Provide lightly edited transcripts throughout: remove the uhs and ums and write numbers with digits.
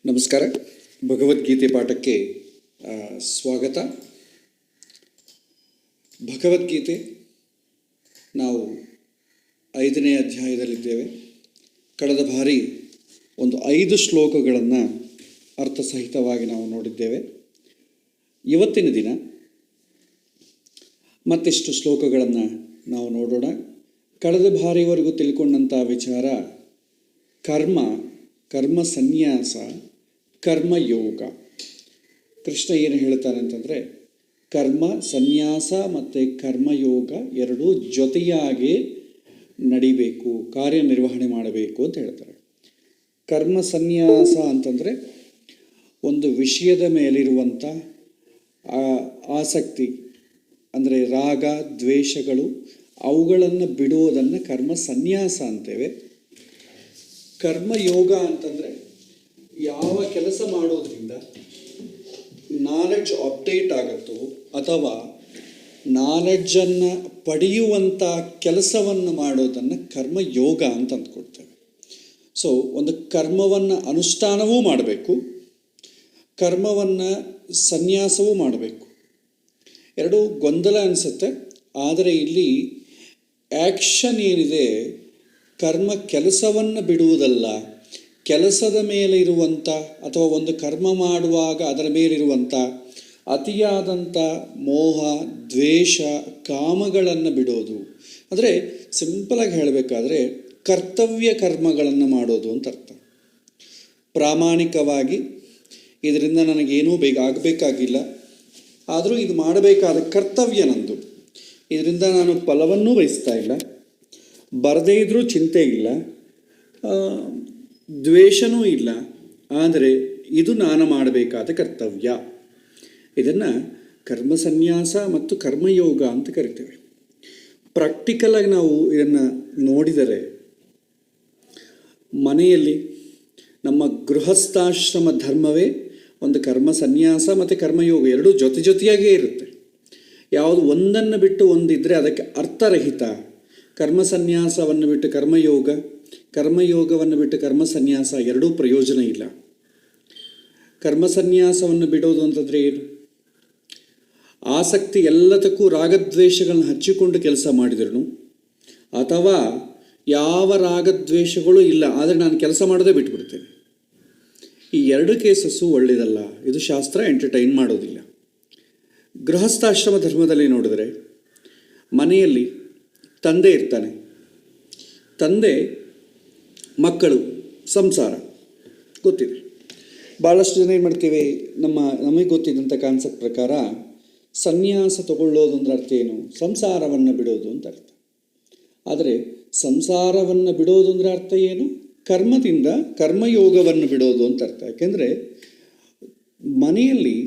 ನಮಸ್ಕಾರ. ಭಗವದ್ಗೀತೆ ಪಾಠಕ್ಕೆ ಸ್ವಾಗತ. ಭಗವದ್ಗೀತೆ ನಾವು 5ನೇ ಅಧ್ಯಾಯದಲ್ಲಿದ್ದೇವೆ. ಕಳೆದ ಬಾರಿ ಒಂದು 5 ಶ್ಲೋಕಗಳನ್ನು ಅರ್ಥಸಹಿತವಾಗಿ ನಾವು ನೋಡಿದ್ದೇವೆ. ಇವತ್ತಿನ ದಿನ ಮತ್ತಿಷ್ಟು ಶ್ಲೋಕಗಳನ್ನು ನಾವು ನೋಡೋಣ. ಕಳೆದ ಬಾರಿವರೆಗೂ ತಿಳ್ಕೊಂಡಂಥ ವಿಚಾರ ಕರ್ಮ ಸನ್ಯಾಸ, ಕರ್ಮಯೋಗ. ಕೃಷ್ಣ ಏನು ಹೇಳ್ತಾನೆ ಅಂತಂದರೆ, ಕರ್ಮ ಸನ್ಯಾಸ ಮತ್ತು ಕರ್ಮಯೋಗ ಎರಡೂ ಜೊತೆಯಾಗಿ ನಡಿಬೇಕು, ಕಾರ್ಯನಿರ್ವಹಣೆ ಮಾಡಬೇಕು ಅಂತ ಹೇಳ್ತಾರೆ. ಕರ್ಮ ಸನ್ಯಾಸ ಅಂತಂದರೆ ಒಂದು ವಿಷಯದ ಮೇಲಿರುವಂಥ ಆಸಕ್ತಿ, ಅಂದರೆ ರಾಗ ದ್ವೇಷಗಳು, ಅವುಗಳನ್ನು ಬಿಡುವುದನ್ನು ಕರ್ಮ ಸನ್ಯಾಸ ಅಂತೇವೆ. ಕರ್ಮಯೋಗ ಅಂತಂದರೆ ಯಾವ ಕೆಲಸ ಮಾಡೋದ್ರಿಂದ ನಾಲೆಡ್ಜ್ ಅಪ್ಡೇಟ್ ಆಗುತ್ತೋ ಅಥವಾ ನಾಲೆಡ್ಜನ್ನು ಪಡೆಯುವಂಥ ಕೆಲಸವನ್ನು ಮಾಡೋದನ್ನು ಕರ್ಮಯೋಗ ಅಂತ ಅಂದ್ಕೊಡ್ತೇವೆ. ಸೊ ಒಂದು ಕರ್ಮವನ್ನು ಅನುಷ್ಠಾನವೂ ಮಾಡಬೇಕು, ಕರ್ಮವನ್ನು ಸನ್ಯಾಸವೂ ಮಾಡಬೇಕು. ಎರಡೂ ಗೊಂದಲ ಅನಿಸುತ್ತೆ. ಆದರೆ ಇಲ್ಲಿ ಆ್ಯಕ್ಷನ್ ಏನಿದೆ, ಕರ್ಮ ಕೆಲಸವನ್ನು ಬಿಡುವುದಲ್ಲ, ಕೆಲಸದ ಮೇಲೆ ಇರುವಂಥ ಅಥವಾ ಒಂದು ಕರ್ಮ ಮಾಡುವಾಗ ಅದರ ಮೇಲಿರುವಂಥ ಅತಿಯಾದಂಥ ಮೋಹ ದ್ವೇಷ ಕಾಮಗಳನ್ನು ಬಿಡೋದು. ಅಂದರೆ ಸಿಂಪಲಾಗಿ ಹೇಳಬೇಕಾದ್ರೆ ಕರ್ತವ್ಯ ಕರ್ಮಗಳನ್ನು ಮಾಡೋದು ಅಂತ ಅರ್ಥ. ಪ್ರಾಮಾಣಿಕವಾಗಿ ಇದರಿಂದ ನನಗೇನೂ ಆಗಬೇಕಾಗಿಲ್ಲ, ಆದರೂ ಇದು ಮಾಡಬೇಕಾದ ಕರ್ತವ್ಯ ನಂದು, ಇದರಿಂದ ನಾನು ಫಲವನ್ನೂ ಬಯಸ್ತಾ ಇಲ್ಲ, ಬರದೇ ಇದ್ದರೂ ಚಿಂತೆ ಇಲ್ಲ, ದ್ವೇಷನೂ ಇಲ್ಲ, ಆದರೆ ಇದು ನಾನು ಮಾಡಬೇಕಾದ ಕರ್ತವ್ಯ. ಇದನ್ನು ಕರ್ಮ ಸನ್ಯಾಸ ಮತ್ತು ಕರ್ಮಯೋಗ ಅಂತ ಕರಿತೇವೆ. ಪ್ರಾಕ್ಟಿಕಲಾಗಿ ನಾವು ಇದನ್ನು ನೋಡಿದರೆ ಮನೆಯಲ್ಲಿ ನಮ್ಮ ಗೃಹಸ್ಥಾಶ್ರಮ ಧರ್ಮವೇ ಒಂದು ಕರ್ಮ ಸನ್ಯಾಸ ಮತ್ತು ಕರ್ಮಯೋಗ ಎರಡೂ ಜೊತೆಯಾಗೇ ಇರುತ್ತೆ. ಯಾವುದು ಒಂದನ್ನು ಬಿಟ್ಟು ಒಂದಿದ್ದರೆ ಅದಕ್ಕೆ ಅರ್ಥರಹಿತ. ಕರ್ಮ ಸನ್ಯಾಸವನ್ನು ಬಿಟ್ಟು ಕರ್ಮಯೋಗ, ಕರ್ಮಯೋಗವನ್ನು ಬಿಟ್ಟು ಕರ್ಮ ಸನ್ಯಾಸ ಎರಡೂ ಪ್ರಯೋಜನ ಇಲ್ಲ. ಕರ್ಮ ಸನ್ಯಾಸವನ್ನು ಬಿಡೋದು ಅಂತಂದರೆ ಏನು? ಆಸಕ್ತಿ ಎಲ್ಲದಕ್ಕೂ ರಾಗದ್ವೇಷಗಳನ್ನ ಹಚ್ಚಿಕೊಂಡು ಕೆಲಸ ಮಾಡಿದ್ರು, ಅಥವಾ ಯಾವ ರಾಗದ್ವೇಷಗಳು ಇಲ್ಲ ಆದರೆ ನಾನು ಕೆಲಸ ಮಾಡೋದೇ ಬಿಟ್ಬಿಡ್ತೇನೆ. ಈ ಎರಡು ಕೇಸಸ್ಸು ಒಳ್ಳೆಯದಲ್ಲ. ಇದು ಶಾಸ್ತ್ರ ಎಂಟರ್ಟೈನ್ ಮಾಡೋದಿಲ್ಲ. ಗೃಹಸ್ಥಾಶ್ರಮ ಧರ್ಮದಲ್ಲಿ ನೋಡಿದರೆ ಮನೆಯಲ್ಲಿ ತಂದೆ ಇರ್ತಾನೆ, ತಂದೆ ಮಕ್ಕಳು ಸಂಸಾರ ಗೊತ್ತಿದೆ. ಭಾಳಷ್ಟು ಜನ ಏನು ಮಾಡ್ತೀವಿ, ನಮಗೆ ಗೊತ್ತಿದ್ದಂಥ ಕಾನ್ಸೆಪ್ಟ್ ಪ್ರಕಾರ ಸನ್ಯಾಸ ತಗೊಳ್ಳೋದು ಅಂದ್ರೆ ಅರ್ಥ ಏನು? ಸಂಸಾರವನ್ನು ಬಿಡೋದು ಅಂತ ಅರ್ಥ. ಆದರೆ ಸಂಸಾರವನ್ನು ಬಿಡೋದು ಅಂದರೆ ಅರ್ಥ ಏನು? ಕರ್ಮದಿಂದ ಕರ್ಮಯೋಗವನ್ನು ಬಿಡೋದು ಅಂತ ಅರ್ಥ. ಯಾಕೆಂದರೆ ಮನೆಯಲ್ಲಿ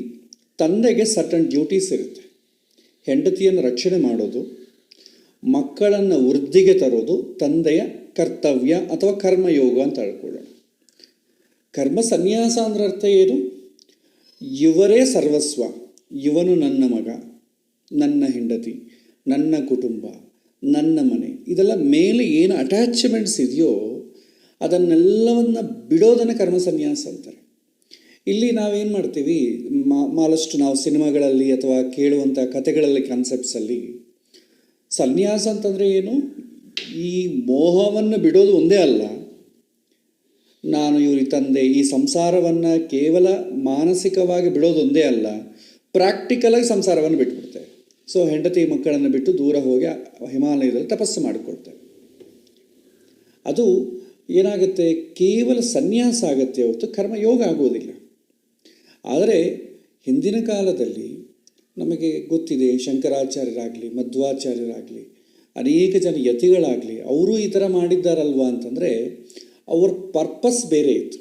ತಂದೆಗೆ ಸರ್ಟನ್ ಡ್ಯೂಟೀಸ್ ಇರುತ್ತೆ. ಹೆಂಡತಿಯನ್ನು ರಕ್ಷಣೆ ಮಾಡೋದು, ಮಕ್ಕಳನ್ನು ವೃದ್ಧಿಗೆ ತರೋದು ತಂದೆಯ ಕರ್ತವ್ಯ ಅಥವಾ ಕರ್ಮಯೋಗ ಅಂತ ಹೇಳ್ಕೊಳ್ಳೋಣ. ಕರ್ಮ ಸನ್ಯಾಸ ಅಂದ್ರೆ ಅರ್ಥ ಏನು? ಇವರೇ ಸರ್ವಸ್ವ, ಇವನು ನನ್ನ ಮಗ, ನನ್ನ ಹೆಂಡತಿ, ನನ್ನ ಕುಟುಂಬ, ನನ್ನ ಮನೆ, ಇದೆಲ್ಲ ಮೇಲೆ ಏನು ಅಟ್ಯಾಚ್ಮೆಂಟ್ಸ್ ಇದೆಯೋ ಅದನ್ನೆಲ್ಲವನ್ನು ಬಿಡೋದನ್ನು ಕರ್ಮ ಸನ್ಯಾಸ ಅಂತಾರೆ. ಇಲ್ಲಿ ನಾವೇನು ಮಾಡ್ತೀವಿ, ಭಾಳಷ್ಟು ನಾವು ಸಿನಿಮಾಗಳಲ್ಲಿ ಅಥವಾ ಕೇಳುವಂಥ ಕಥೆಗಳಲ್ಲಿ ಕಾನ್ಸೆಪ್ಟ್ಸಲ್ಲಿ ಸನ್ಯಾಸ ಅಂತಂದರೆ ಏನು? ಈ ಮೋಹವನ್ನು ಬಿಡೋದು ಒಂದೇ ಅಲ್ಲ, ನಾನು ಇವ್ರಿಗೆ ತಂದೆ, ಈ ಸಂಸಾರವನ್ನು ಕೇವಲ ಮಾನಸಿಕವಾಗಿ ಬಿಡೋದು ಒಂದೇ ಅಲ್ಲ, ಪ್ರಾಕ್ಟಿಕಲಾಗಿ ಸಂಸಾರವನ್ನು ಬಿಟ್ಬಿಡ್ತೇವೆ. ಸೊ ಹೆಂಡತಿ ಮಕ್ಕಳನ್ನು ಬಿಟ್ಟು ದೂರ ಹೋಗಿ ಹಿಮಾಲಯದಲ್ಲಿ ತಪಸ್ಸು ಮಾಡಿಕೊಳ್ತೇವೆ. ಅದು ಏನಾಗುತ್ತೆ? ಕೇವಲ ಸನ್ಯಾಸ ಆಗುತ್ತೆ ಹೊರತು ಕರ್ಮಯೋಗ ಆಗೋದಿಲ್ಲ. ಆದರೆ ಹಿಂದಿನ ಕಾಲದಲ್ಲಿ ನಮಗೆ ಗೊತ್ತಿದೆ, ಶಂಕರಾಚಾರ್ಯರಾಗಲಿ ಮಧ್ವಾಚಾರ್ಯರಾಗಲಿ ಅನೇಕ ಜನ ಯತಿಗಳಾಗಲಿ ಅವರು ಈ ಥರ ಮಾಡಿದ್ದಾರಲ್ವ ಅಂತಂದರೆ ಅವ್ರ ಪರ್ಪಸ್ ಬೇರೆ ಇತ್ತು.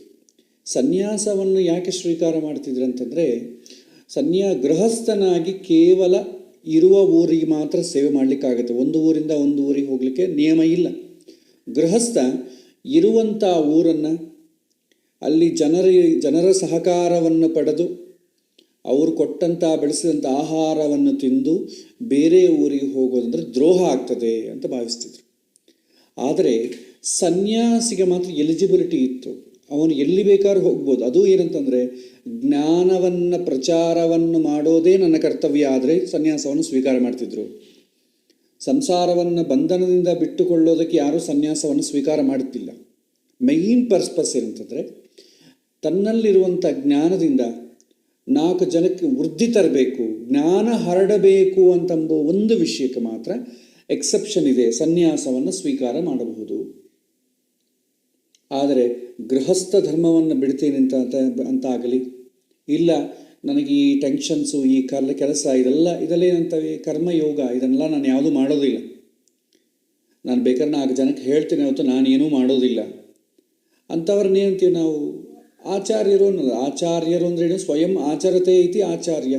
ಸನ್ಯಾಸವನ್ನು ಯಾಕೆ ಸ್ವೀಕಾರ ಮಾಡ್ತಿದ್ರು ಅಂತಂದರೆ, ಗೃಹಸ್ಥನಾಗಿ ಕೇವಲ ಇರುವ ಊರಿಗೆ ಮಾತ್ರ ಸೇವೆ ಮಾಡಲಿಕ್ಕಾಗತ್ತೆ. ಒಂದು ಊರಿಂದ ಒಂದು ಊರಿಗೆ ಹೋಗಲಿಕ್ಕೆ ನಿಯಮ ಇಲ್ಲ. ಗೃಹಸ್ಥ ಇರುವಂಥ ಊರನ್ನು, ಅಲ್ಲಿ ಜನರ ಸಹಕಾರವನ್ನು ಪಡೆದು ಅವರು ಕೊಟ್ಟಂಥ ಬೆಳೆಸಿದಂಥ ಆಹಾರವನ್ನು ತಿಂದು ಬೇರೆ ಊರಿಗೆ ಹೋಗೋದಂದ್ರೆ ದ್ರೋಹ ಆಗ್ತದೆ ಅಂತ ಭಾವಿಸ್ತಿದ್ರು. ಆದರೆ ಸನ್ಯಾಸಿಗೆ ಮಾತ್ರ ಎಲಿಜಿಬಿಲಿಟಿ ಇತ್ತು. ಅವನು ಎಲ್ಲಿ ಬೇಕಾದ್ರೂ ಹೋಗ್ಬೋದು. ಅದು ಏನಂತಂದರೆ, ಜ್ಞಾನವನ್ನು ಪ್ರಚಾರವನ್ನು ಮಾಡೋದೇ ನನ್ನ ಕರ್ತವ್ಯ ಆದರೆ ಸನ್ಯಾಸವನ್ನು ಸ್ವೀಕಾರ ಮಾಡ್ತಿದ್ರು. ಸಂಸಾರವನ್ನು ಬಂಧನದಿಂದ ಬಿಟ್ಟುಕೊಳ್ಳೋದಕ್ಕೆ ಯಾರೂ ಸನ್ಯಾಸವನ್ನು ಸ್ವೀಕಾರ ಮಾಡುತ್ತಿಲ್ಲ. ಮೈನ್ ಪರ್ಪಸ್ ಏನಂತಂದರೆ, ತನ್ನಲ್ಲಿರುವಂಥ ಜ್ಞಾನದಿಂದ 4 ಜನಕ್ಕೆ ವೃದ್ಧಿ ತರಬೇಕು, ಜ್ಞಾನ ಹರಡಬೇಕು ಅಂತಂಬೋ ಒಂದು ವಿಷಯಕ್ಕೆ ಮಾತ್ರ ಎಕ್ಸೆಪ್ಷನ್ ಇದೆ, ಸನ್ಯಾಸವನ್ನು ಸ್ವೀಕಾರ ಮಾಡಬಹುದು. ಆದರೆ ಗೃಹಸ್ಥ ಧರ್ಮವನ್ನು ಬಿಡ್ತೀನಿ ಅಂತಾಗಲಿ, ಇಲ್ಲ ನನಗೆ ಈ ಟೆನ್ಷನ್ಸು, ಈ ಕೆಲಸ ಇದೆಲ್ಲೇನಂತವೆ ಕರ್ಮಯೋಗ, ಇದನ್ನೆಲ್ಲ ನಾನು ಯಾವುದೂ ಮಾಡೋದಿಲ್ಲ, ನಾನು ಬೇಕಾದ್ರೆ 4 ಜನಕ್ಕೆ ಹೇಳ್ತೀನಿ ಹೊತ್ತು ನಾನೇನೂ ಮಾಡೋದಿಲ್ಲ ಅಂಥವ್ರನ್ನೇಂತೀವಿ ನಾವು? ಆಚಾರ್ಯರು ಅನ್ನೋದು. ಆಚಾರ್ಯರು ಅಂದ್ರೇನು? ಸ್ವಯಂ ಆಚರತೆ ಇತಿ ಆಚಾರ್ಯ.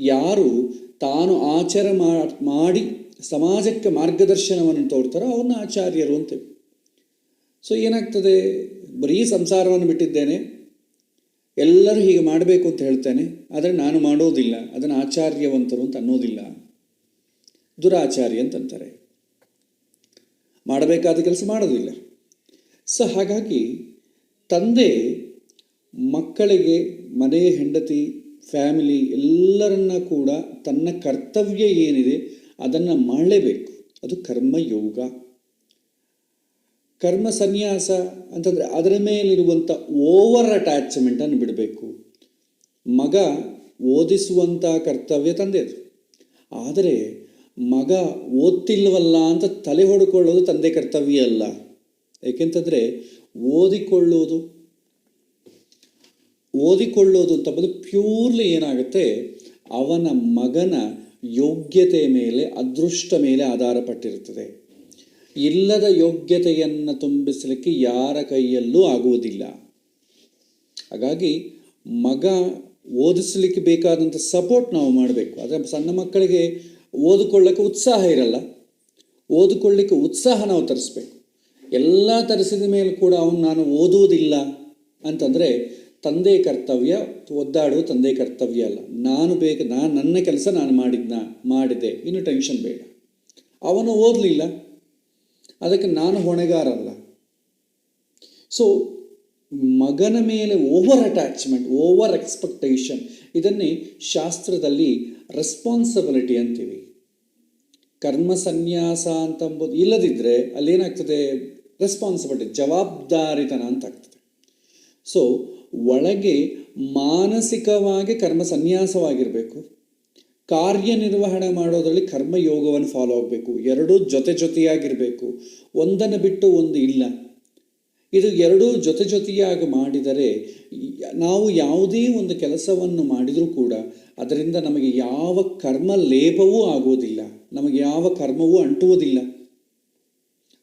ಯಾರು ತಾನು ಮಾಡಿ ಸಮಾಜಕ್ಕೆ ಮಾರ್ಗದರ್ಶನವನ್ನು ತೋರ್ತಾರೋ ಅವನ್ನ ಆಚಾರ್ಯರು ಅಂತೇವೆ. ಸೊ ಏನಾಗ್ತದೆ, ಬರೀ ಸಂಸಾರವನ್ನು ಬಿಟ್ಟಿದ್ದೇನೆ, ಎಲ್ಲರೂ ಹೀಗೆ ಮಾಡಬೇಕು ಅಂತ ಹೇಳ್ತೇನೆ, ಆದರೆ ನಾನು ಮಾಡೋದಿಲ್ಲ, ಅದನ್ನು ಆಚಾರ್ಯವಂತರು ಅಂತ ಅನ್ನೋದಿಲ್ಲ, ದುರಾಚಾರ್ಯ ಅಂತಂತಾರೆ. ಮಾಡಬೇಕಾದ ಕೆಲಸ ಮಾಡೋದಿಲ್ಲ. ಸೊ ಹಾಗಾಗಿ ತಂದೆ ಮಕ್ಕಳಿಗೆ, ಮನೆ, ಹೆಂಡತಿ, ಫ್ಯಾಮಿಲಿ ಎಲ್ಲರನ್ನ ಕೂಡ ತನ್ನ ಕರ್ತವ್ಯ ಏನಿದೆ ಅದನ್ನು ಮಾಡಲೇಬೇಕು. ಅದು ಕರ್ಮಯೋಗ. ಕರ್ಮ ಸನ್ಯಾಸ ಅಂತಂದರೆ ಅದರ ಮೇಲಿರುವಂಥ ಓವರ್ ಅಟ್ಯಾಚ್ಮೆಂಟನ್ನು ಬಿಡಬೇಕು. ಮಗ ಓದಿಸುವಂಥ ಕರ್ತವ್ಯ ತಂದೆದು, ಆದರೆ ಮಗ ಓದ್ತಿಲ್ವಲ್ಲ ಅಂತ ತಲೆ ಹೊಡ್ಕೊಳ್ಳೋದು ತಂದೆ ಕರ್ತವ್ಯ ಅಲ್ಲ. ಏಕೆಂತಂದರೆ ಓದಿಕೊಳ್ಳೋದು ಅಂತ ಬಂದು ಪ್ಯೂರ್ಲಿ ಏನಾಗುತ್ತೆ, ಅವನ ಮಗನ ಯೋಗ್ಯತೆ ಮೇಲೆ, ಅದೃಷ್ಟ ಮೇಲೆ ಆಧಾರ ಪಟ್ಟಿರುತ್ತದೆ. ಇಲ್ಲದ ಯೋಗ್ಯತೆಯನ್ನು ತುಂಬಿಸಲಿಕ್ಕೆ ಯಾರ ಕೈಯಲ್ಲೂ ಆಗುವುದಿಲ್ಲ. ಹಾಗಾಗಿ ಮಗ ಓದಿಸಲಿಕ್ಕೆ ಬೇಕಾದಂಥ ಸಪೋರ್ಟ್ ನಾವು ಮಾಡಬೇಕು. ಆದರೆ ಸಣ್ಣ ಮಕ್ಕಳಿಗೆ ಓದಿಕೊಳ್ಳೋಕ್ಕೆ ಉತ್ಸಾಹ ಇರಲ್ಲ, ಓದಿಕೊಳ್ಳಿಕ್ಕೆ ಉತ್ಸಾಹ ನಾವು ತರಿಸ್ಬೇಕು. ಎಲ್ಲ ತರಿಸಿದ ಮೇಲೆ ಕೂಡ ನಾನು ಓದುವುದಿಲ್ಲ ಅಂತಂದರೆ ತಂದೆ ಕರ್ತವ್ಯ, ಒದ್ದಾಡುವ ತಂದೆ ಕರ್ತವ್ಯ ಅಲ್ಲ. ನನ್ನ ಕೆಲಸ ನಾನು ಮಾಡಿದೆ, ಇನ್ನು ಟೆನ್ಷನ್ ಬೇಡ. ಅವನು ಓದಲಿಲ್ಲ, ಅದಕ್ಕೆ ನಾನು ಹೊಣೆಗಾರಲ್ಲ. ಸೊ ಮಗನ ಮೇಲೆ ಓವರ್ ಅಟ್ಯಾಚ್ಮೆಂಟ್, ಓವರ್ ಎಕ್ಸ್ಪೆಕ್ಟೇಷನ್, ಇದನ್ನೇ ಶಾಸ್ತ್ರದಲ್ಲಿ ರೆಸ್ಪಾನ್ಸಿಬಿಲಿಟಿ ಅಂತೀವಿ. ಕರ್ಮ ಸನ್ಯಾಸ ಅಂತಂಬೋದು ಇಲ್ಲದಿದ್ದರೆ ಅಲ್ಲೇನಾಗ್ತದೆ, ರೆಸ್ಪಾನ್ಸಿಬಿಲಿಟಿ, ಜವಾಬ್ದಾರಿತನ ಅಂತ ಆಗ್ತದೆ. ಸೊ ಒಳಗೆ ಮಾನಸಿಕವಾಗಿ ಕರ್ಮ ಸನ್ಯಾಸವಾಗಿರಬೇಕು, ಕಾರ್ಯನಿರ್ವಹಣೆ ಮಾಡೋದರಲ್ಲಿ ಕರ್ಮಯೋಗವನ್ನು ಫಾಲೋ ಆಗಬೇಕು. ಎರಡೂ ಜೊತೆಯಾಗಿರಬೇಕು, ಒಂದನ್ನು ಬಿಟ್ಟು ಒಂದು ಇಲ್ಲ. ಇದು ಎರಡೂ ಜೊತೆಯಾಗಿ ಮಾಡಿದರೆ ನಾವು ಯಾವುದೇ ಒಂದು ಕೆಲಸವನ್ನು ಮಾಡಿದರೂ ಕೂಡ ಅದರಿಂದ ನಮಗೆ ಯಾವ ಕರ್ಮ ಲೇಪವೂ ಆಗುವುದಿಲ್ಲ, ನಮಗೆ ಯಾವ ಕರ್ಮವೂ ಅಂಟುವುದಿಲ್ಲ.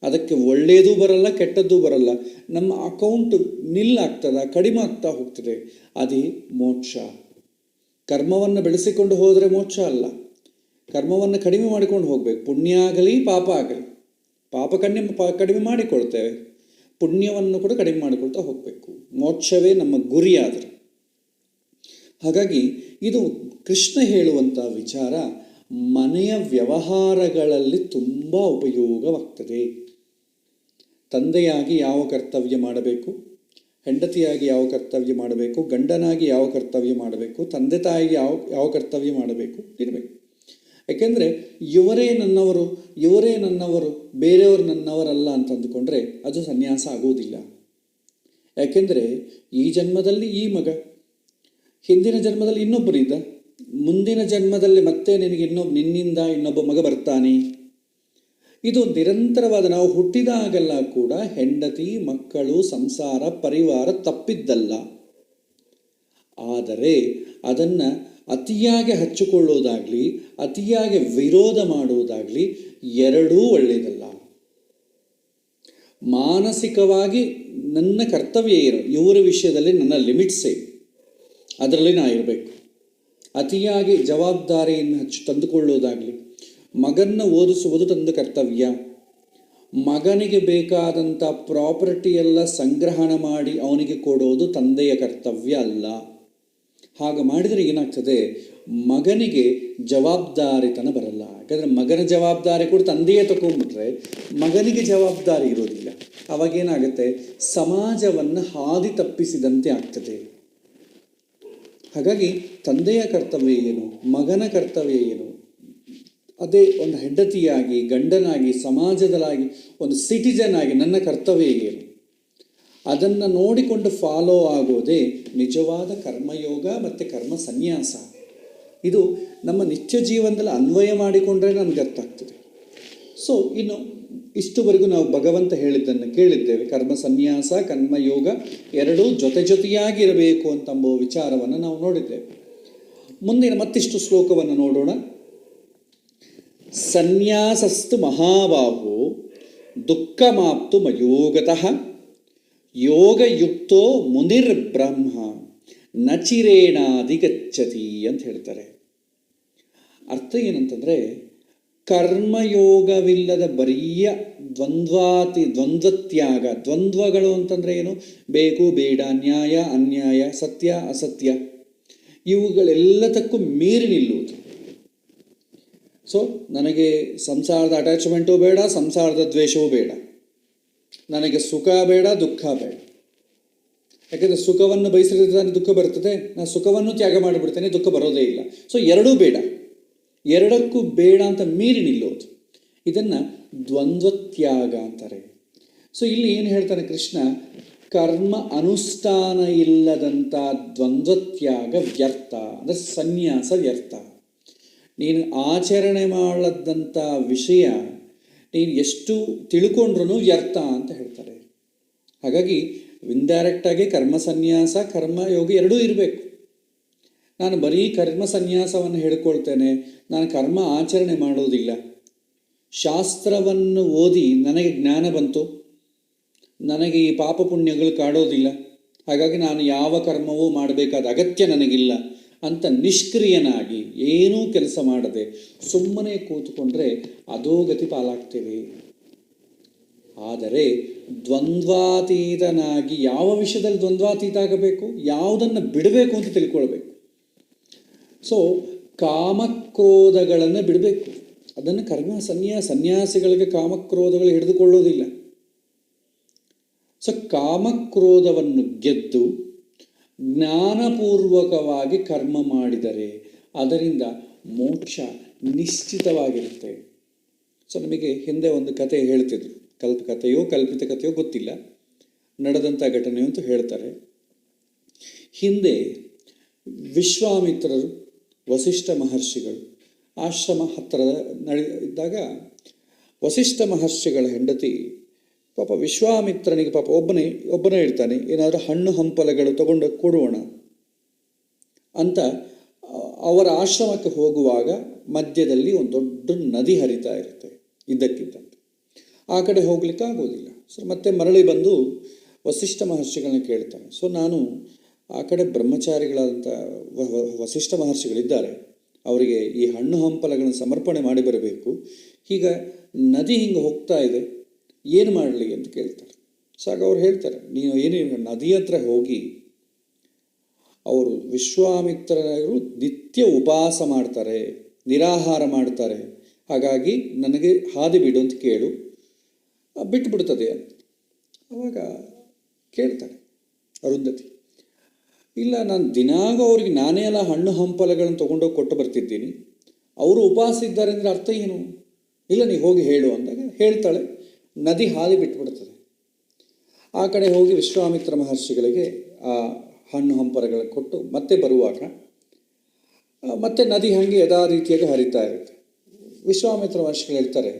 ಅದಕ್ಕೆ ಒಳ್ಳೆಯದೂ ಬರಲ್ಲ, ಕೆಟ್ಟದ್ದೂ ಬರಲ್ಲ. ನಮ್ಮ ಅಕೌಂಟ್ ಕಡಿಮೆ ಆಗ್ತಾ ಹೋಗ್ತದೆ. ಅದೇ ಮೋಕ್ಷ. ಕರ್ಮವನ್ನು ಬೆಳೆಸಿಕೊಂಡು ಹೋದರೆ ಮೋಕ್ಷ ಅಲ್ಲ, ಕರ್ಮವನ್ನು ಕಡಿಮೆ ಮಾಡಿಕೊಂಡು ಹೋಗಬೇಕು. ಪುಣ್ಯ ಆಗಲಿ ಪಾಪ ಆಗಲಿ, ಕಡಿಮೆ ಮಾಡಿಕೊಳ್ತೇವೆ, ಪುಣ್ಯವನ್ನು ಕೂಡ ಕಡಿಮೆ ಮಾಡಿಕೊಳ್ತಾ ಹೋಗಬೇಕು. ಮೋಕ್ಷವೇ ನಮ್ಮ ಗುರಿಯಾದರೆ. ಹಾಗಾಗಿ ಇದು ಕೃಷ್ಣ ಹೇಳುವಂಥ ವಿಚಾರ ಮನೆಯ ವ್ಯವಹಾರಗಳಲ್ಲಿ ತುಂಬ ಉಪಯೋಗವಾಗ್ತದೆ. ತಂದೆಯಾಗಿ ಯಾವ ಕರ್ತವ್ಯ ಮಾಡಬೇಕು, ಹೆಂಡತಿಯಾಗಿ ಯಾವ ಕರ್ತವ್ಯ ಮಾಡಬೇಕು, ಗಂಡನಾಗಿ ಯಾವ ಕರ್ತವ್ಯ ಮಾಡಬೇಕು, ತಂದೆ ತಾಯಿಗೆ ಯಾವ ಕರ್ತವ್ಯ ಮಾಡಬೇಕು ಇರಬೇಕು. ಯಾಕೆಂದರೆ ಇವರೇ ನನ್ನವರು, ಬೇರೆಯವರು ನನ್ನವರಲ್ಲ ಅಂತ ಅಂದುಕೊಂಡ್ರೆ ಅದು ಸನ್ಯಾಸ ಆಗುವುದಿಲ್ಲ. ಯಾಕೆಂದರೆ ಈ ಜನ್ಮದಲ್ಲಿ ಈ ಮಗ, ಹಿಂದಿನ ಜನ್ಮದಲ್ಲಿ ಇನ್ನೊಬ್ಬರಿದ್ದ, ಮುಂದಿನ ಜನ್ಮದಲ್ಲಿ ಮತ್ತೆ ನಿನ್ನಿಂದ ಇನ್ನೊಬ್ಬ ಮಗ ಬರ್ತಾನೆ. ಇದು ನಿರಂತರವಾದ, ನಾವು ಹುಟ್ಟಿದಾಗೆಲ್ಲ ಕೂಡ ಹೆಂಡತಿ, ಮಕ್ಕಳು, ಸಂಸಾರ, ಪರಿವಾರ ತಪ್ಪಿದ್ದಲ್ಲ. ಆದರೆ ಅದನ್ನು ಅತಿಯಾಗಿ ಹಚ್ಚಿಕೊಳ್ಳೋದಾಗಲಿ, ಅತಿಯಾಗಿ ವಿರೋಧ ಮಾಡುವುದಾಗಲಿ ಎರಡೂ ಒಳ್ಳೆಯದಲ್ಲ. ಮಾನಸಿಕವಾಗಿ ನನ್ನ ಕರ್ತವ್ಯ ಏನು, ಇವರ ವಿಷಯದಲ್ಲಿ ನನ್ನ ಲಿಮಿಟ್ಸ್ ಏನು, ಅದರಲ್ಲಿ ನಾ ಇರಬೇಕು. ಅತಿಯಾಗಿ ಜವಾಬ್ದಾರಿಯನ್ನು ತಂದುಕೊಳ್ಳೋದಾಗಲಿ, ಮಗನ್ನ ಓದಿಸುವುದು ತಂದ ಕರ್ತವ್ಯ. ಮಗನಿಗೆ ಬೇಕಾದಂಥ ಪ್ರಾಪರ್ಟಿ ಎಲ್ಲ ಸಂಗ್ರಹಣ ಮಾಡಿ ಅವನಿಗೆ ಕೊಡೋದು ತಂದೆಯ ಕರ್ತವ್ಯ ಅಲ್ಲ. ಹಾಗೆ ಮಾಡಿದರೆ ಏನಾಗ್ತದೆ, ಮಗನಿಗೆ ಜವಾಬ್ದಾರಿತನ ಬರಲ್ಲ. ಯಾಕಂದರೆ ಮಗನ ಜವಾಬ್ದಾರಿ ಕೂಡ ತಂದೆಯೇ ತಗೊಂಡ್ಬಿಟ್ರೆ ಮಗನಿಗೆ ಜವಾಬ್ದಾರಿ ಇರೋದಿಲ್ಲ. ಅವಾಗೇನಾಗುತ್ತೆ, ಸಮಾಜವನ್ನು ಹಾದಿ ತಪ್ಪಿಸಿದಂತೆ ಆಗ್ತದೆ. ಹಾಗಾಗಿ ತಂದೆಯ ಕರ್ತವ್ಯ ಏನು, ಮಗನ ಕರ್ತವ್ಯ ಏನು, ಅದೇ ಒಂದು ಹೆಂಡತಿಯಾಗಿ, ಗಂಡನಾಗಿ, ಸಮಾಜದಲ್ಲಾಗಿ, ಒಂದು ಸಿಟಿಜನ್ ಆಗಿ ನನ್ನ ಕರ್ತವ್ಯ ಏನು, ಅದನ್ನು ನೋಡಿಕೊಂಡು ಫಾಲೋ ಆಗೋದೇ ನಿಜವಾದ ಕರ್ಮಯೋಗ ಮತ್ತು ಕರ್ಮ ಸನ್ಯಾಸ. ಇದು ನಮ್ಮ ನಿತ್ಯ ಜೀವನದಲ್ಲಿ ಅನ್ವಯ ಮಾಡಿಕೊಂಡ್ರೆ ನಮ್ಗೆ ಅರ್ಥ ಆಗ್ತದೆ. ಸೊ ಇನ್ನು ಇಷ್ಟುವರೆಗೂ ನಾವು ಭಗವಂತ ಹೇಳಿದ್ದನ್ನು ಕೇಳಿದ್ದೇವೆ. ಕರ್ಮ ಸನ್ಯಾಸ, ಕರ್ಮಯೋಗ ಎರಡೂ ಜೊತೆಯಾಗಿರಬೇಕು ಅಂತಂಬುವ ವಿಚಾರವನ್ನು ನಾವು ನೋಡಿದ್ದೇವೆ. ಮುಂದಿನ ಮತ್ತಿಷ್ಟು ಶ್ಲೋಕವನ್ನು ನೋಡೋಣ. ಸನ್ಯಾಸಸ್ತು ಮಹಾಬಾಹೋ ದುಃಖಮಾಪ್ತು ಮಯೋಗತಃ ಯೋಗಯುಕ್ತೋ ಮುನಿರ್ಬ್ರಹ್ಮ ನಚಿರೇಣಾಧಿಗಚ್ಚತಿ ಅಂತ ಹೇಳ್ತಾರೆ. ಅರ್ಥ ಏನಂತಂದರೆ, ಕರ್ಮಯೋಗವಿಲ್ಲದ ಬರೀಯ ದ್ವಂದ್ವತ್ಯಾಗ. ದ್ವಂದ್ವಗಳು ಅಂತಂದರೆ ಏನು, ಬೇಕು ಬೇಡ, ನ್ಯಾಯ ಅನ್ಯಾಯ, ಸತ್ಯ ಅಸತ್ಯ, ಇವುಗಳೆಲ್ಲದಕ್ಕೂ ಮೀರಿ ನಿಲ್ಲುವುದು. ಸೊ ನನಗೆ ಸಂಸಾರದ ಅಟ್ಯಾಚ್ಮೆಂಟು ಬೇಡ, ಸಂಸಾರದ ದ್ವೇಷವೂ ಬೇಡ, ನನಗೆ ಸುಖ ಬೇಡ, ದುಃಖ ಬೇಡ. ಯಾಕೆಂದರೆ ಸುಖವನ್ನು ಬಯಸಿದ್ರೆ ನನಗೆ ದುಃಖ ಬರ್ತದೆ, ನಾನು ಸುಖವನ್ನು ತ್ಯಾಗ ಮಾಡಿಬಿಡ್ತೇನೆ, ದುಃಖ ಬರೋದೇ ಇಲ್ಲ. ಸೊ ಎರಡೂ ಬೇಡ, ಎರಡಕ್ಕೂ ಬೇಡ ಅಂತ ಮೀರಿ ನಿಲ್ಲೋದು, ಇದನ್ನು ದ್ವಂದ್ವತ್ಯಾಗ ಅಂತಾರೆ. ಸೊ ಇಲ್ಲಿ ಏನು ಹೇಳ್ತಾನೆ ಕೃಷ್ಣ, ಕರ್ಮ ಅನುಷ್ಠಾನ ಇಲ್ಲದಂಥ ದ್ವಂದ್ವತ್ಯಾಗ ವ್ಯರ್ಥ, ಅಂದರೆ ಸನ್ಯಾಸ ವ್ಯರ್ಥ. ನೀನು ಆಚರಣೆ ಮಾಡದಂಥ ವಿಷಯ ನೀನು ಎಷ್ಟು ತಿಳ್ಕೊಂಡ್ರೂ ವ್ಯರ್ಥ ಅಂತ ಹೇಳ್ತಾರೆ. ಹಾಗಾಗಿ ಇಂಡೈರೆಕ್ಟಾಗಿ ಕರ್ಮ ಸನ್ಯಾಸ, ಕರ್ಮಯೋಗ ಎರಡೂ ಇರಬೇಕು. ನಾನು ಬರೀ ಕರ್ಮ ಸನ್ಯಾಸವನ್ನು ಹೇಳ್ಕೊಳ್ತೇನೆ, ನಾನು ಕರ್ಮ ಆಚರಣೆ ಮಾಡೋದಿಲ್ಲ, ಶಾಸ್ತ್ರವನ್ನು ಓದಿ ನನಗೆ ಜ್ಞಾನ ಬಂತು, ನನಗೆ ಈ ಪಾಪ ಪುಣ್ಯಗಳು ಕಾಡೋದಿಲ್ಲ, ಹಾಗಾಗಿ ನಾನು ಯಾವ ಕರ್ಮವೂ ಮಾಡಬೇಕಾದ ಅಗತ್ಯ ನನಗಿಲ್ಲ ಅಂತ ನಿಷ್ಕ್ರಿಯನಾಗಿ ಏನೂ ಕೆಲಸ ಮಾಡದೆ ಸುಮ್ಮನೆ ಕೂತ್ಕೊಂಡ್ರೆ ಅಧೋಗತಿ ಪಾಲಾಗ್ತೇವೆ. ಆದರೆ ದ್ವಂದ್ವಾತೀತನಾಗಿ, ಯಾವ ವಿಷಯದಲ್ಲಿ ದ್ವಂದ್ವಾತೀತ ಆಗಬೇಕು, ಯಾವುದನ್ನು ಬಿಡಬೇಕು ಅಂತ ತಿಳ್ಕೊಳ್ಬೇಕು. ಸೊ ಕಾಮಕ್ರೋಧಗಳನ್ನು ಬಿಡಬೇಕು. ಅದನ್ನು ಕರ್ಮ ಸನ್ಯಾಸಿಗಳಿಗೆ ಕಾಮಕ್ರೋಧಗಳು ಹಿಡಿದುಕೊಳ್ಳೋದಿಲ್ಲ. ಸೊ ಕಾಮಕ್ರೋಧವನ್ನು ಗೆದ್ದು ಜ್ಞಾನಪೂರ್ವಕವಾಗಿ ಕರ್ಮ ಮಾಡಿದರೆ ಅದರಿಂದ ಮೋಕ್ಷ ನಿಶ್ಚಿತವಾಗಿರುತ್ತೆ. ಸೊ ನಮಗೆ ಹಿಂದೆ ಒಂದು ಕತೆ ಹೇಳ್ತಿದ್ರು, ಕಥೆಯೋ ಕಲ್ಪಿತ ಕಥೆಯೋ ಗೊತ್ತಿಲ್ಲ, ನಡೆದಂಥ ಘಟನೆ ಅಂತ ಹೇಳ್ತಾರೆ. ಹಿಂದೆ ವಿಶ್ವಾಮಿತ್ರರು, ವಸಿಷ್ಠ ಮಹರ್ಷಿಗಳು ಆಶ್ರಮ ಹತ್ತಿರ ಇದ್ದಾಗ ವಸಿಷ್ಠ ಮಹರ್ಷಿಗಳ ಹೆಂಡತಿ ಪಾಪ ವಿಶ್ವಾಮಿತ್ರನಿಗೆ ಪಾಪ ಒಬ್ಬನೇ ಇರ್ತಾನೆ, ಏನಾದರೂ ಹಣ್ಣು ಹಂಪಲಗಳು ತಗೊಂಡು ಕೊಡೋಣ ಅಂತ ಅವರ ಆಶ್ರಮಕ್ಕೆ ಹೋಗುವಾಗ ಮಧ್ಯದಲ್ಲಿ ಒಂದು ದೊಡ್ಡ ನದಿ ಹರಿತಾ ಇರುತ್ತೆ ಇದ್ದಕ್ಕಿದ್ದಂತೆ. ಆ ಕಡೆ ಹೋಗ್ಲಿಕ್ಕೆ ಆಗೋದಿಲ್ಲ. ಸೊ ಮತ್ತೆ ಮರಳಿ ಬಂದು ವಸಿಷ್ಠ ಮಹರ್ಷಿಗಳನ್ನ ಕೇಳ್ತಾನೆ. ಸೊ ನಾನು ಆ ಕಡೆ ಬ್ರಹ್ಮಚಾರಿಗಳಾದಂಥ ವಸಿಷ್ಠ ಮಹರ್ಷಿಗಳಿದ್ದಾರೆ, ಅವರಿಗೆ ಈ ಹಣ್ಣು ಹಂಪಲಗಳನ್ನು ಸಮರ್ಪಣೆ ಮಾಡಿ ಬರಬೇಕು, ಈಗ ನದಿ ಹಿಂಗೆ ಹೋಗ್ತಾ ಇದೆ, ಏನು ಮಾಡಲಿ ಅಂತ ಕೇಳ್ತಾರೆ. ಸೊ ಆಗ ಅವ್ರು ಹೇಳ್ತಾರೆ, ನೀನು ಏನು ನದಿ ಹತ್ರ ಹೋಗಿ, ಅವರು ವಿಶ್ವಾಮಿತ್ರರು ನಿತ್ಯ ಉಪವಾಸ ಮಾಡ್ತಾರೆ, ನಿರಾಹಾರ ಮಾಡ್ತಾರೆ, ಹಾಗಾಗಿ ನನಗೆ ಹಾದಿ ಬಿಡು ಅಂತ ಕೇಳು, ಬಿಟ್ಟುಬಿಡ್ತದೆ ಅಂತ. ಅವಾಗ ಕೇಳ್ತಾನೆ ಅರುಂಧತಿ, ಇಲ್ಲ ನಾನು ದಿನಾಗೂ ಅವ್ರಿಗೆ ನಾನೇ ಎಲ್ಲ ಹಣ್ಣು ಹಂಪಲಗಳನ್ನು ತೊಗೊಂಡೋಗಿ ಕೊಟ್ಟು ಬರ್ತಿದ್ದೀನಿ, ಅವರು ಉಪವಾಸ ಇದ್ದಾರೆ ಅಂದರೆ ಅರ್ಥ ಏನು, ಇಲ್ಲ ನೀವು ಹೋಗಿ ಹೇಳು ಅಂದಾಗ ಹೇಳ್ತಾಳೆ, ನದಿ ಹಾದಿ ಬಿಟ್ಟುಬಿಡ್ತದೆ. ಆ ಕಡೆ ಹೋಗಿ ವಿಶ್ವಾಮಿತ್ರ ಮಹರ್ಷಿಗಳಿಗೆ ಆ ಹಣ್ಣು ಹಂಪಲಗಳನ್ನು ಕೊಟ್ಟು ಮತ್ತೆ ಬರುವಾಗ ಮತ್ತೆ ನದಿ ಹಾಗೆ ಯಥಾ ರೀತಿಯಾಗಿ ಹರಿತಾ ಇರುತ್ತೆ. ವಿಶ್ವಾಮಿತ್ರ ಮಹರ್ಷಿಗಳು ಹೇಳ್ತಾರೆ,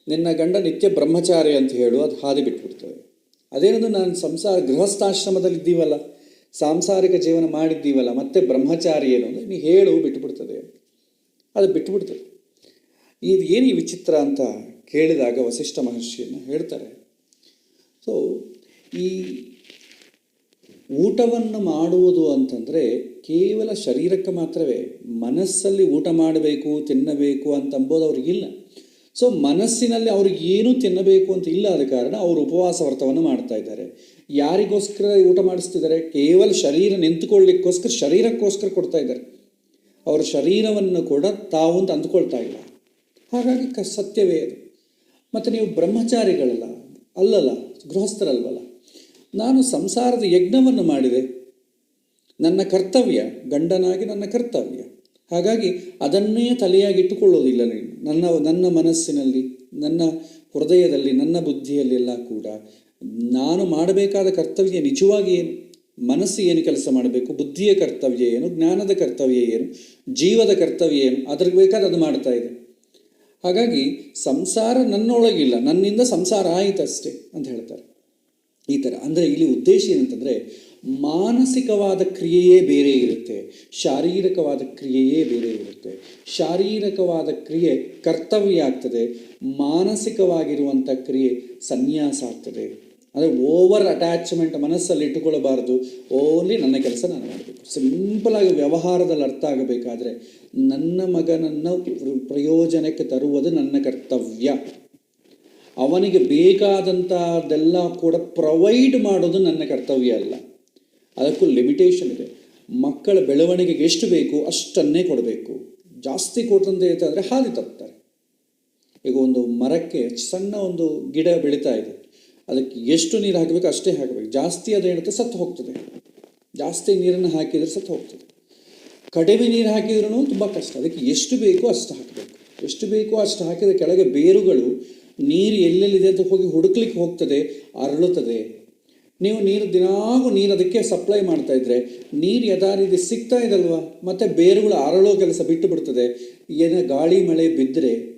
ನಿನ್ನ ಗಂಡ ನಿತ್ಯ ಬ್ರಹ್ಮಚಾರಿ ಅಂತ ಹೇಳು, ಅದು ಹಾದಿ ಬಿಟ್ಬಿಡ್ತದೆ. ಅದೇನದು ನಾನು ಗೃಹಸ್ಥಾಶ್ರಮದಲ್ಲಿ ಇದ್ದೀವಲ್ಲ, ಸಾಂಸಾರಿಕ ಜೀವನ ಮಾಡಿದ್ದೀವಲ್ಲ, ಮತ್ತೆ ಬ್ರಹ್ಮಚಾರಿ ಏನು ಅಂದರೆ ನೀ ಹೇಳು, ಬಿಟ್ಟುಬಿಡ್ತದೆ, ಅದು ಬಿಟ್ಟುಬಿಡ್ತದೆ. ಇದು ಏನು ಈ ವಿಚಿತ್ರ ಅಂತ ಕೇಳಿದಾಗ ವಸಿಷ್ಠ ಮಹರ್ಷಿಯನ್ನು ಹೇಳ್ತಾರೆ, ಸೊ ಈ ಊಟವನ್ನು ಮಾಡುವುದು ಅಂತಂದರೆ ಕೇವಲ ಶರೀರಕ್ಕೆ ಮಾತ್ರವೇ, ಮನಸ್ಸಲ್ಲಿ ಊಟ ಮಾಡಬೇಕು ತಿನ್ನಬೇಕು ಅಂತಂಬೋದು ಅವ್ರಿಗಿಲ್ಲ. ಸೊ ಮನಸ್ಸಿನಲ್ಲಿ ಅವ್ರಿಗೆ ಏನೂ ತಿನ್ನಬೇಕು ಅಂತ ಇಲ್ಲ, ಆದ ಕಾರಣ ಅವರು ಉಪವಾಸ ವ್ರತವನ್ನು ಮಾಡ್ತಾ ಇದ್ದಾರೆ. ಯಾರಿಗೋಸ್ಕರ ಊಟ ಮಾಡಿಸ್ತಿದ್ದಾರೆ? ಕೇವಲ ಶರೀರ ನಿಂತುಕೊಳ್ಳಿಕ್ಕೋಸ್ಕರ, ಶರೀರಕ್ಕೋಸ್ಕರ ಕೊಡ್ತಾ ಇದ್ದಾರೆ. ಅವರ ಶರೀರವನ್ನು ಕೂಡ ತಾವು ಅಂತ ಅಂದ್ಕೊಳ್ತಾ ಇಲ್ಲ. ಹಾಗಾಗಿ ಸತ್ಯವೇ ಅದು. ಮತ್ತು ನೀವು ಬ್ರಹ್ಮಚಾರಿಗಳಲ್ಲ, ಅಲ್ಲಲ್ಲ, ಗೃಹಸ್ಥರಲ್ವಲ್ಲ. ನಾನು ಸಂಸಾರದ ಯಜ್ಞವನ್ನು ಮಾಡಿದೆ, ನನ್ನ ಕರ್ತವ್ಯ, ಗಂಡನಾಗಿ ನನ್ನ ಕರ್ತವ್ಯ. ಹಾಗಾಗಿ ಅದನ್ನೇ ತಲೆಯಾಗಿಟ್ಟುಕೊಳ್ಳೋದಿಲ್ಲ ನೀನು. ನನ್ನ ಮನಸ್ಸಿನಲ್ಲಿ, ನನ್ನ ಹೃದಯದಲ್ಲಿ, ನನ್ನ ಬುದ್ಧಿಯಲ್ಲೆಲ್ಲ ಕೂಡ ನಾನು ಮಾಡಬೇಕಾದ ಕರ್ತವ್ಯ ನಿಜವಾಗಿ ಏನು, ಮನಸ್ಸು ಏನು ಕೆಲಸ ಮಾಡಬೇಕು, ಬುದ್ಧಿಯ ಕರ್ತವ್ಯ ಏನು, ಜ್ಞಾನದ ಕರ್ತವ್ಯ ಏನು, ಜೀವದ ಕರ್ತವ್ಯ ಏನು, ಅದ್ರಿಗೆ ಬೇಕಾದ ಅದು ಮಾಡ್ತಾ ಇದೆ. ಹಾಗಾಗಿ ಸಂಸಾರ ನನ್ನೊಳಗಿಲ್ಲ, ನನ್ನಿಂದ ಸಂಸಾರ ಆಯಿತಷ್ಟೇ ಅಂತ ಹೇಳ್ತಾರೆ. ಈ ಥರ ಅಂದರೆ ಇಲ್ಲಿ ಉದ್ದೇಶ ಏನಂತಂದರೆ, ಮಾನಸಿಕವಾದ ಕ್ರಿಯೆಯೇ ಬೇರೆ ಇರುತ್ತೆ, ಶಾರೀರಿಕವಾದ ಕ್ರಿಯೆಯೇ ಬೇರೆ ಇರುತ್ತೆ. ಶಾರೀರಿಕವಾದ ಕ್ರಿಯೆ ಕರ್ತವ್ಯ ಆಗ್ತದೆ, ಮಾನಸಿಕವಾಗಿರುವಂಥ ಕ್ರಿಯೆ ಸನ್ಯಾಸ ಆಗ್ತದೆ. ಅಂದರೆ ಓವರ್ ಅಟ್ಯಾಚ್ಮೆಂಟ್ ಮನಸ್ಸಲ್ಲಿ ಇಟ್ಟುಕೊಳ್ಳಬಾರ್ದು. ಓನ್ಲಿ ನನ್ನ ಕೆಲಸ ನಾನು ಮಾಡಬೇಕು. ಸಿಂಪಲಾಗಿ ವ್ಯವಹಾರದಲ್ಲಿ ಅರ್ಥ ಆಗಬೇಕಾದ್ರೆ, ನನ್ನ ಮಗನನ್ನು ಪ್ರಯೋಜನಕ್ಕೆ ತರುವುದು ನನ್ನ ಕರ್ತವ್ಯ, ಅವನಿಗೆ ಬೇಕಾದಂಥದ್ದೆಲ್ಲ ಕೂಡ ಪ್ರೊವೈಡ್ ಮಾಡೋದು ನನ್ನ ಕರ್ತವ್ಯ ಅಲ್ಲ. ಅದಕ್ಕೂ ಲಿಮಿಟೇಷನ್ ಇದೆ. ಮಕ್ಕಳ ಬೆಳವಣಿಗೆಗೆ ಎಷ್ಟು ಬೇಕು ಅಷ್ಟನ್ನೇ ಕೊಡಬೇಕು. ಜಾಸ್ತಿ ಕೊಟ್ಟಂತೆ ಅಂದರೆ ಹಾದಿ ತಪ್ತಾರೆ. ಈಗ ಒಂದು ಮರಕ್ಕೆ ಸಣ್ಣ ಒಂದು ಗಿಡ ಬೆಳೀತಾ ಇದೆ, ಅದಕ್ಕೆ ಎಷ್ಟು ನೀರು ಹಾಕಬೇಕು ಅಷ್ಟೇ ಹಾಕಬೇಕು. ಜಾಸ್ತಿ ಅದು ಹೇಳುತ್ತೆ ಸತ್ತು ಹೋಗ್ತದೆ. ಜಾಸ್ತಿ ನೀರನ್ನು ಹಾಕಿದರೆ ಸತ್ತು ಹೋಗ್ತದೆ. ಕಡಿಮೆ ನೀರು ಹಾಕಿದ್ರೂ ತುಂಬ ಕಷ್ಟ. ಅದಕ್ಕೆ ಎಷ್ಟು ಬೇಕೋ ಅಷ್ಟು ಹಾಕಬೇಕು. ಎಷ್ಟು ಬೇಕೋ ಅಷ್ಟು ಹಾಕಿದರೆ ಕೆಳಗೆ ಬೇರುಗಳು ನೀರು ಎಲ್ಲೆಲ್ಲಿದೆ ಅಂತ ಹೋಗಿ ಹುಡುಕ್ಲಿಕ್ಕೆ ಹೋಗ್ತದೆ, ಅರಳುತ್ತದೆ. ನೀವು ದಿನಾಗೂ ನೀರು ಅದಕ್ಕೆ ಸಪ್ಲೈ ಮಾಡ್ತಾ ಇದ್ರೆ ನೀರು ಯಥಾ ರೀತಿ ಸಿಗ್ತಾ ಇದಲ್ವ, ಮತ್ತು ಬೇರುಗಳು ಅರಳೋ ಕೆಲಸ ಬಿಟ್ಟು ಬಿಡ್ತದೆ. ಏನೋ ಗಾಳಿ ಮಳೆ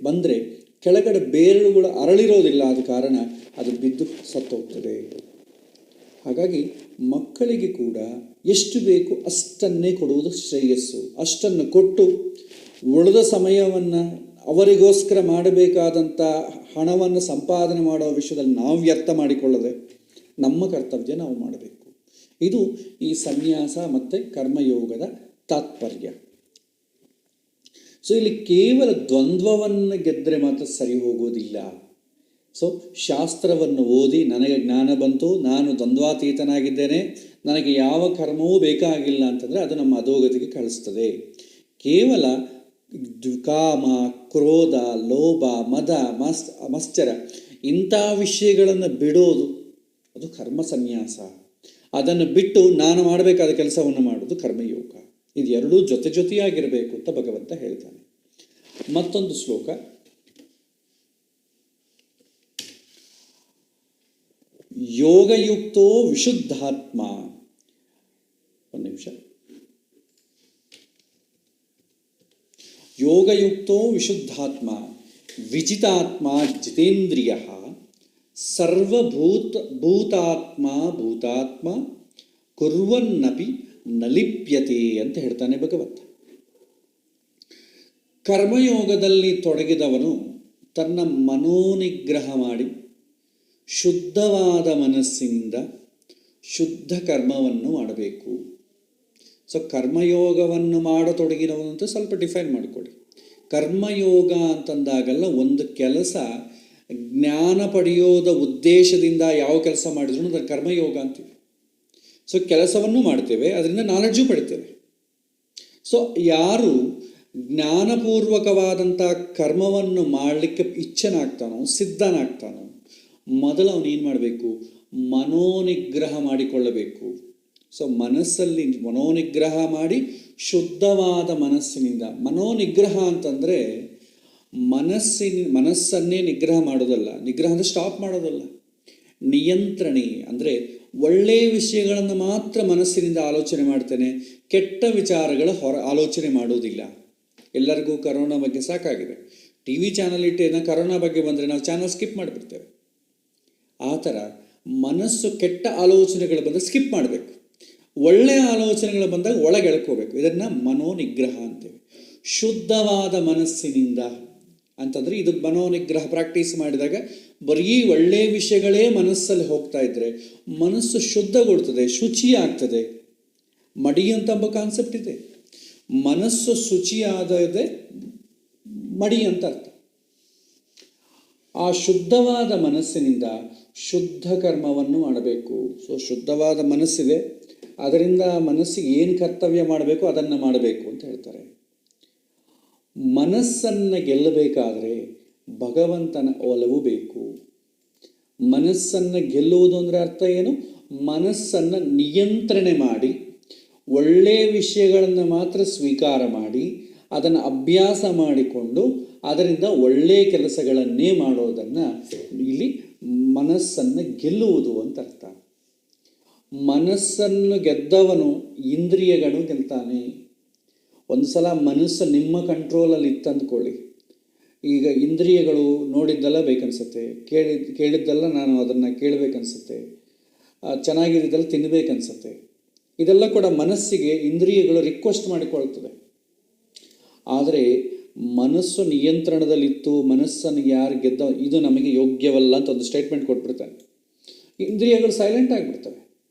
ಬಂದರೆ ಕೆಳಗಡೆ ಬೇರುಗಳು ಅರಳಿರೋದಿಲ್ಲ, ಆದ ಕಾರಣ ಅದು ಬಿದ್ದು ಸತ್ತೋಗ್ತದೆ. ಹಾಗಾಗಿ ಮಕ್ಕಳಿಗೆ ಕೂಡ ಎಷ್ಟು ಬೇಕು ಅಷ್ಟನ್ನೇ ಕೊಡುವುದು ಶ್ರೇಯಸ್ಸು. ಅಷ್ಟನ್ನು ಕೊಟ್ಟು ಉಳಿದ ಸಮಯವನ್ನು ಅವರಿಗೋಸ್ಕರ ಮಾಡಬೇಕಾದಂಥ ಹಣವನ್ನು ಸಂಪಾದನೆ ಮಾಡೋ ವಿಷಯದಲ್ಲಿ ನಾವು ವ್ಯರ್ಥ ಮಾಡಿಕೊಳ್ಳದೆ ನಮ್ಮ ಕರ್ತವ್ಯ ನಾವು ಮಾಡಬೇಕು. ಇದು ಈ ಸನ್ಯಾಸ ಮತ್ತು ಕರ್ಮಯೋಗದ ತಾತ್ಪರ್ಯ. ಸೊ ಇಲ್ಲಿ ಕೇವಲ ದ್ವಂದ್ವವನ್ನು ಗೆದ್ದರೆ ಮಾತ್ರ ಸರಿ ಹೋಗೋದಿಲ್ಲ. ಸೊ ಶಾಸ್ತ್ರವನ್ನು ಓದಿ ನನಗೆ ಜ್ಞಾನ ಬಂತು, ನಾನು ದ್ವಂದ್ವಾತೀತನಾಗಿದ್ದೇನೆ, ನನಗೆ ಯಾವ ಕರ್ಮವೂ ಬೇಕಾಗಿಲ್ಲ ಅಂತಂದರೆ ಅದು ನಮ್ಮ ಅಧೋಗತಿಗೆ ಕಳಿಸ್ತದೆ. ಕೇವಲ ಕಾಮ, ಕ್ರೋಧ, ಲೋಭ, ಮದ, ಮತ್ಸರ ಇಂಥ ವಿಷಯಗಳನ್ನು ಬಿಡೋದು ಅದು ಕರ್ಮ ಸನ್ಯಾಸ. ಅದನ್ನು ಬಿಟ್ಟು ನಾನು ಮಾಡಬೇಕಾದ ಕೆಲಸವನ್ನು ಮಾಡೋದು ಕರ್ಮಯೋಗ. ಇದು ಎರಡೂ ಜೊತೆಯಾಗಿರಬೇಕು ಅಂತ ಭಗವಂತ ಹೇಳ್ತಾನೆ. ಮತ್ತೊಂದು ಶ್ಲೋಕ, ಯೋಗಯುಕ್ತೋ ವಿಶುದ್ಧಾತ್ಮ. ಒಂದು ನಿಮಿಷ. ಯೋಗಯುಕ್ತೋ ವಿಶುದ್ಧಾತ್ಮ ವಿಜಿತಾತ್ಮ ಜಿತೇಂದ್ರಿಯ ಸರ್ವಭೂತಾತ್ಮ ಭೂತಾತ್ಮ ಕುರ್ವನ್ನಪಿ ನಲಿಪ್ಯತೆ ಅಂತ ಹೇಳ್ತಾನೆ ಭಗವಂತ. ಕರ್ಮಯೋಗದಲ್ಲಿ ತೊಡಗಿದವನು ತನ್ನ ಮನೋನಿಗ್ರಹ ಮಾಡಿ ಶುದ್ಧವಾದ ಮನಸ್ಸಿನಿಂದ ಶುದ್ಧ ಕರ್ಮವನ್ನು ಮಾಡಬೇಕು. ಸೊ ಕರ್ಮಯೋಗವನ್ನು ಮಾಡತೊಡಗಿನವನಂತ ಸ್ವಲ್ಪ ಡಿಫೈನ್ ಮಾಡಿಕೊಡಿ. ಕರ್ಮಯೋಗ ಅಂತಂದಾಗಲ್ಲ, ಒಂದು ಕೆಲಸ ಜ್ಞಾನ ಪಡೆಯೋದ ಉದ್ದೇಶದಿಂದ ಯಾವ ಕೆಲಸ ಮಾಡಿದ್ರು ಅದನ್ನು ಕರ್ಮಯೋಗ ಅಂತೀವಿ. ಸೊ ಕೆಲಸವನ್ನು ಮಾಡ್ತೇವೆ, ಅದರಿಂದ ನಾಲೆಡ್ಜು ಪಡಿತೇವೆ. ಸೊ ಯಾರು ಜ್ಞಾನಪೂರ್ವಕವಾದಂಥ ಕರ್ಮವನ್ನು ಮಾಡಲಿಕ್ಕೆ ಇಚ್ಛನಾಗ್ತಾನೋ, ಸಿದ್ಧನಾಗ್ತಾನೋ, ಮೊದಲು ಅವನೇನು ಮಾಡಬೇಕು? ಮನೋನಿಗ್ರಹ ಮಾಡಿಕೊಳ್ಳಬೇಕು. ಸೊ ಮನಸ್ಸಲ್ಲಿ ಮನೋನಿಗ್ರಹ ಮಾಡಿ ಶುದ್ಧವಾದ ಮನಸ್ಸಿನಿಂದ. ಮನೋನಿಗ್ರಹ ಅಂತಂದರೆ ಮನಸ್ಸನ್ನೇ ನಿಗ್ರಹ ಮಾಡೋದಲ್ಲ. ನಿಗ್ರಹ ಅಂದರೆ ಸ್ಟಾಪ್ ಮಾಡೋದಲ್ಲ, ನಿಯಂತ್ರಣೆ. ಅಂದರೆ ಒಳ್ಳೆಯ ವಿಷಯಗಳನ್ನು ಮಾತ್ರ ಮನಸ್ಸಿನಿಂದ ಆಲೋಚನೆ ಮಾಡ್ತೇನೆ, ಕೆಟ್ಟ ವಿಚಾರಗಳ ಆಲೋಚನೆ ಮಾಡೋದಿಲ್ಲ. ಎಲ್ಲರಿಗೂ ಕರೋನಾ ಬಗ್ಗೆ ಸಾಕಾಗಿದೆ. ಟಿ ವಿ ಚಾನಲ್ ಇಟ್ಟು ಕರೋನಾ ಬಗ್ಗೆ ಬಂದರೆ ನಾವು ಚಾನಲ್ ಸ್ಕಿಪ್ ಮಾಡಿಬಿಡ್ತೇವೆ. ಆ ಥರ ಮನಸ್ಸು ಕೆಟ್ಟ ಆಲೋಚನೆಗಳು ಬಂದರೆ ಸ್ಕಿಪ್ ಮಾಡಬೇಕು, ಒಳ್ಳೆಯ ಆಲೋಚನೆಗಳು ಬಂದಾಗ ಒಳಗೆ ಎಳ್ಕೋಬೇಕು. ಇದನ್ನು ಮನೋನಿಗ್ರಹ ಅಂತೇವೆ. ಶುದ್ಧವಾದ ಮನಸ್ಸಿನಿಂದ ಅಂತಂದರೆ ಇದು ಮನೋನಿಗ್ರಹ ಪ್ರಾಕ್ಟೀಸ್ ಮಾಡಿದಾಗ ಬರೀ ಒಳ್ಳೆಯ ವಿಷಯಗಳೇ ಮನಸ್ಸಲ್ಲಿ ಹೋಗ್ತಾ ಇದ್ದರೆ ಮನಸ್ಸು ಶುದ್ಧಗೊಳ್ತದೆ, ಶುಚಿ ಆಗ್ತದೆ. ಮಡಿ ಅಂತ ಎಂಬ ಕಾನ್ಸೆಪ್ಟ್ ಇದೆ. ಮನಸ್ಸು ಶುಚಿಯಾದದೆ ಮಡಿ ಅಂತ ಅರ್ಥ. ಆ ಶುದ್ಧವಾದ ಮನಸ್ಸಿನಿಂದ ಶುದ್ಧ ಕರ್ಮವನ್ನು ಮಾಡಬೇಕು. ಸೊ ಶುದ್ಧವಾದ ಮನಸ್ಸಿದೆ, ಅದರಿಂದ ಮನಸ್ಸಿಗೆ ಏನು ಕರ್ತವ್ಯ ಮಾಡಬೇಕು ಅದನ್ನು ಮಾಡಬೇಕು ಅಂತ ಹೇಳ್ತಾರೆ. ಮನಸ್ಸನ್ನು ಗೆಲ್ಲಬೇಕಾದರೆ ಭಗವಂತನ ಒಲವು ಬೇಕು. ಮನಸ್ಸನ್ನು ಗೆಲ್ಲುವುದು ಅಂದರೆ ಅರ್ಥ ಏನು? ಮನಸ್ಸನ್ನು ನಿಯಂತ್ರಣೆ ಮಾಡಿ ಒಳ್ಳೆಯ ವಿಷಯಗಳನ್ನು ಮಾತ್ರ ಸ್ವೀಕಾರ ಮಾಡಿ ಅದನ್ನು ಅಭ್ಯಾಸ ಮಾಡಿಕೊಂಡು ಅದರಿಂದ ಒಳ್ಳೆಯ ಕೆಲಸಗಳನ್ನೇ ಮಾಡೋದನ್ನು ಇಲ್ಲಿ ಮನಸ್ಸನ್ನು ಗೆಲ್ಲುವುದು ಅಂತ ಅರ್ಥ. ಮನಸ್ಸನ್ನು ಗೆದ್ದವನು ಇಂದ್ರಿಯಗಳು ಗೆಲ್ತಾನೆ. ಒಂದು ಸಲ ಮನಸ್ಸು ನಿಮ್ಮ ಕಂಟ್ರೋಲಲ್ಲಿ ಇತ್ತಂದ್ಕೊಳ್ಳಿ, ಈಗ ಇಂದ್ರಿಯಗಳು ನೋಡಿದ್ದೆಲ್ಲ ಬೇಕನ್ಸುತ್ತೆ, ಕೇಳಿದ್ದೆಲ್ಲ ನಾನು ಅದನ್ನು ಕೇಳಬೇಕನ್ಸುತ್ತೆ, ಚೆನ್ನಾಗಿದ್ದೆಲ್ಲ ತಿನ್ನಬೇಕನ್ಸುತ್ತೆ. ಇದೆಲ್ಲ ಕೂಡ ಮನಸ್ಸಿಗೆ ಇಂದ್ರಿಯಗಳು ರಿಕ್ವೆಸ್ಟ್ ಮಾಡಿಕೊಳ್ತದೆ. ಆದರೆ ಮನಸ್ಸು ನಿಯಂತ್ರಣದಲ್ಲಿತ್ತು, ಮನಸ್ಸನ್ನು ಯಾರು ಗೆದ್ದ ಇದು ನಮಗೆ ಯೋಗ್ಯವಲ್ಲ ಅಂತ ಒಂದು ಸ್ಟೇಟ್ಮೆಂಟ್ ಕೊಟ್ಬಿಡ್ತಾನೆ. ಇಂದ್ರಿಯಗಳು ಸೈಲೆಂಟ್ ಆಗಿಬಿಡ್ತವೆ.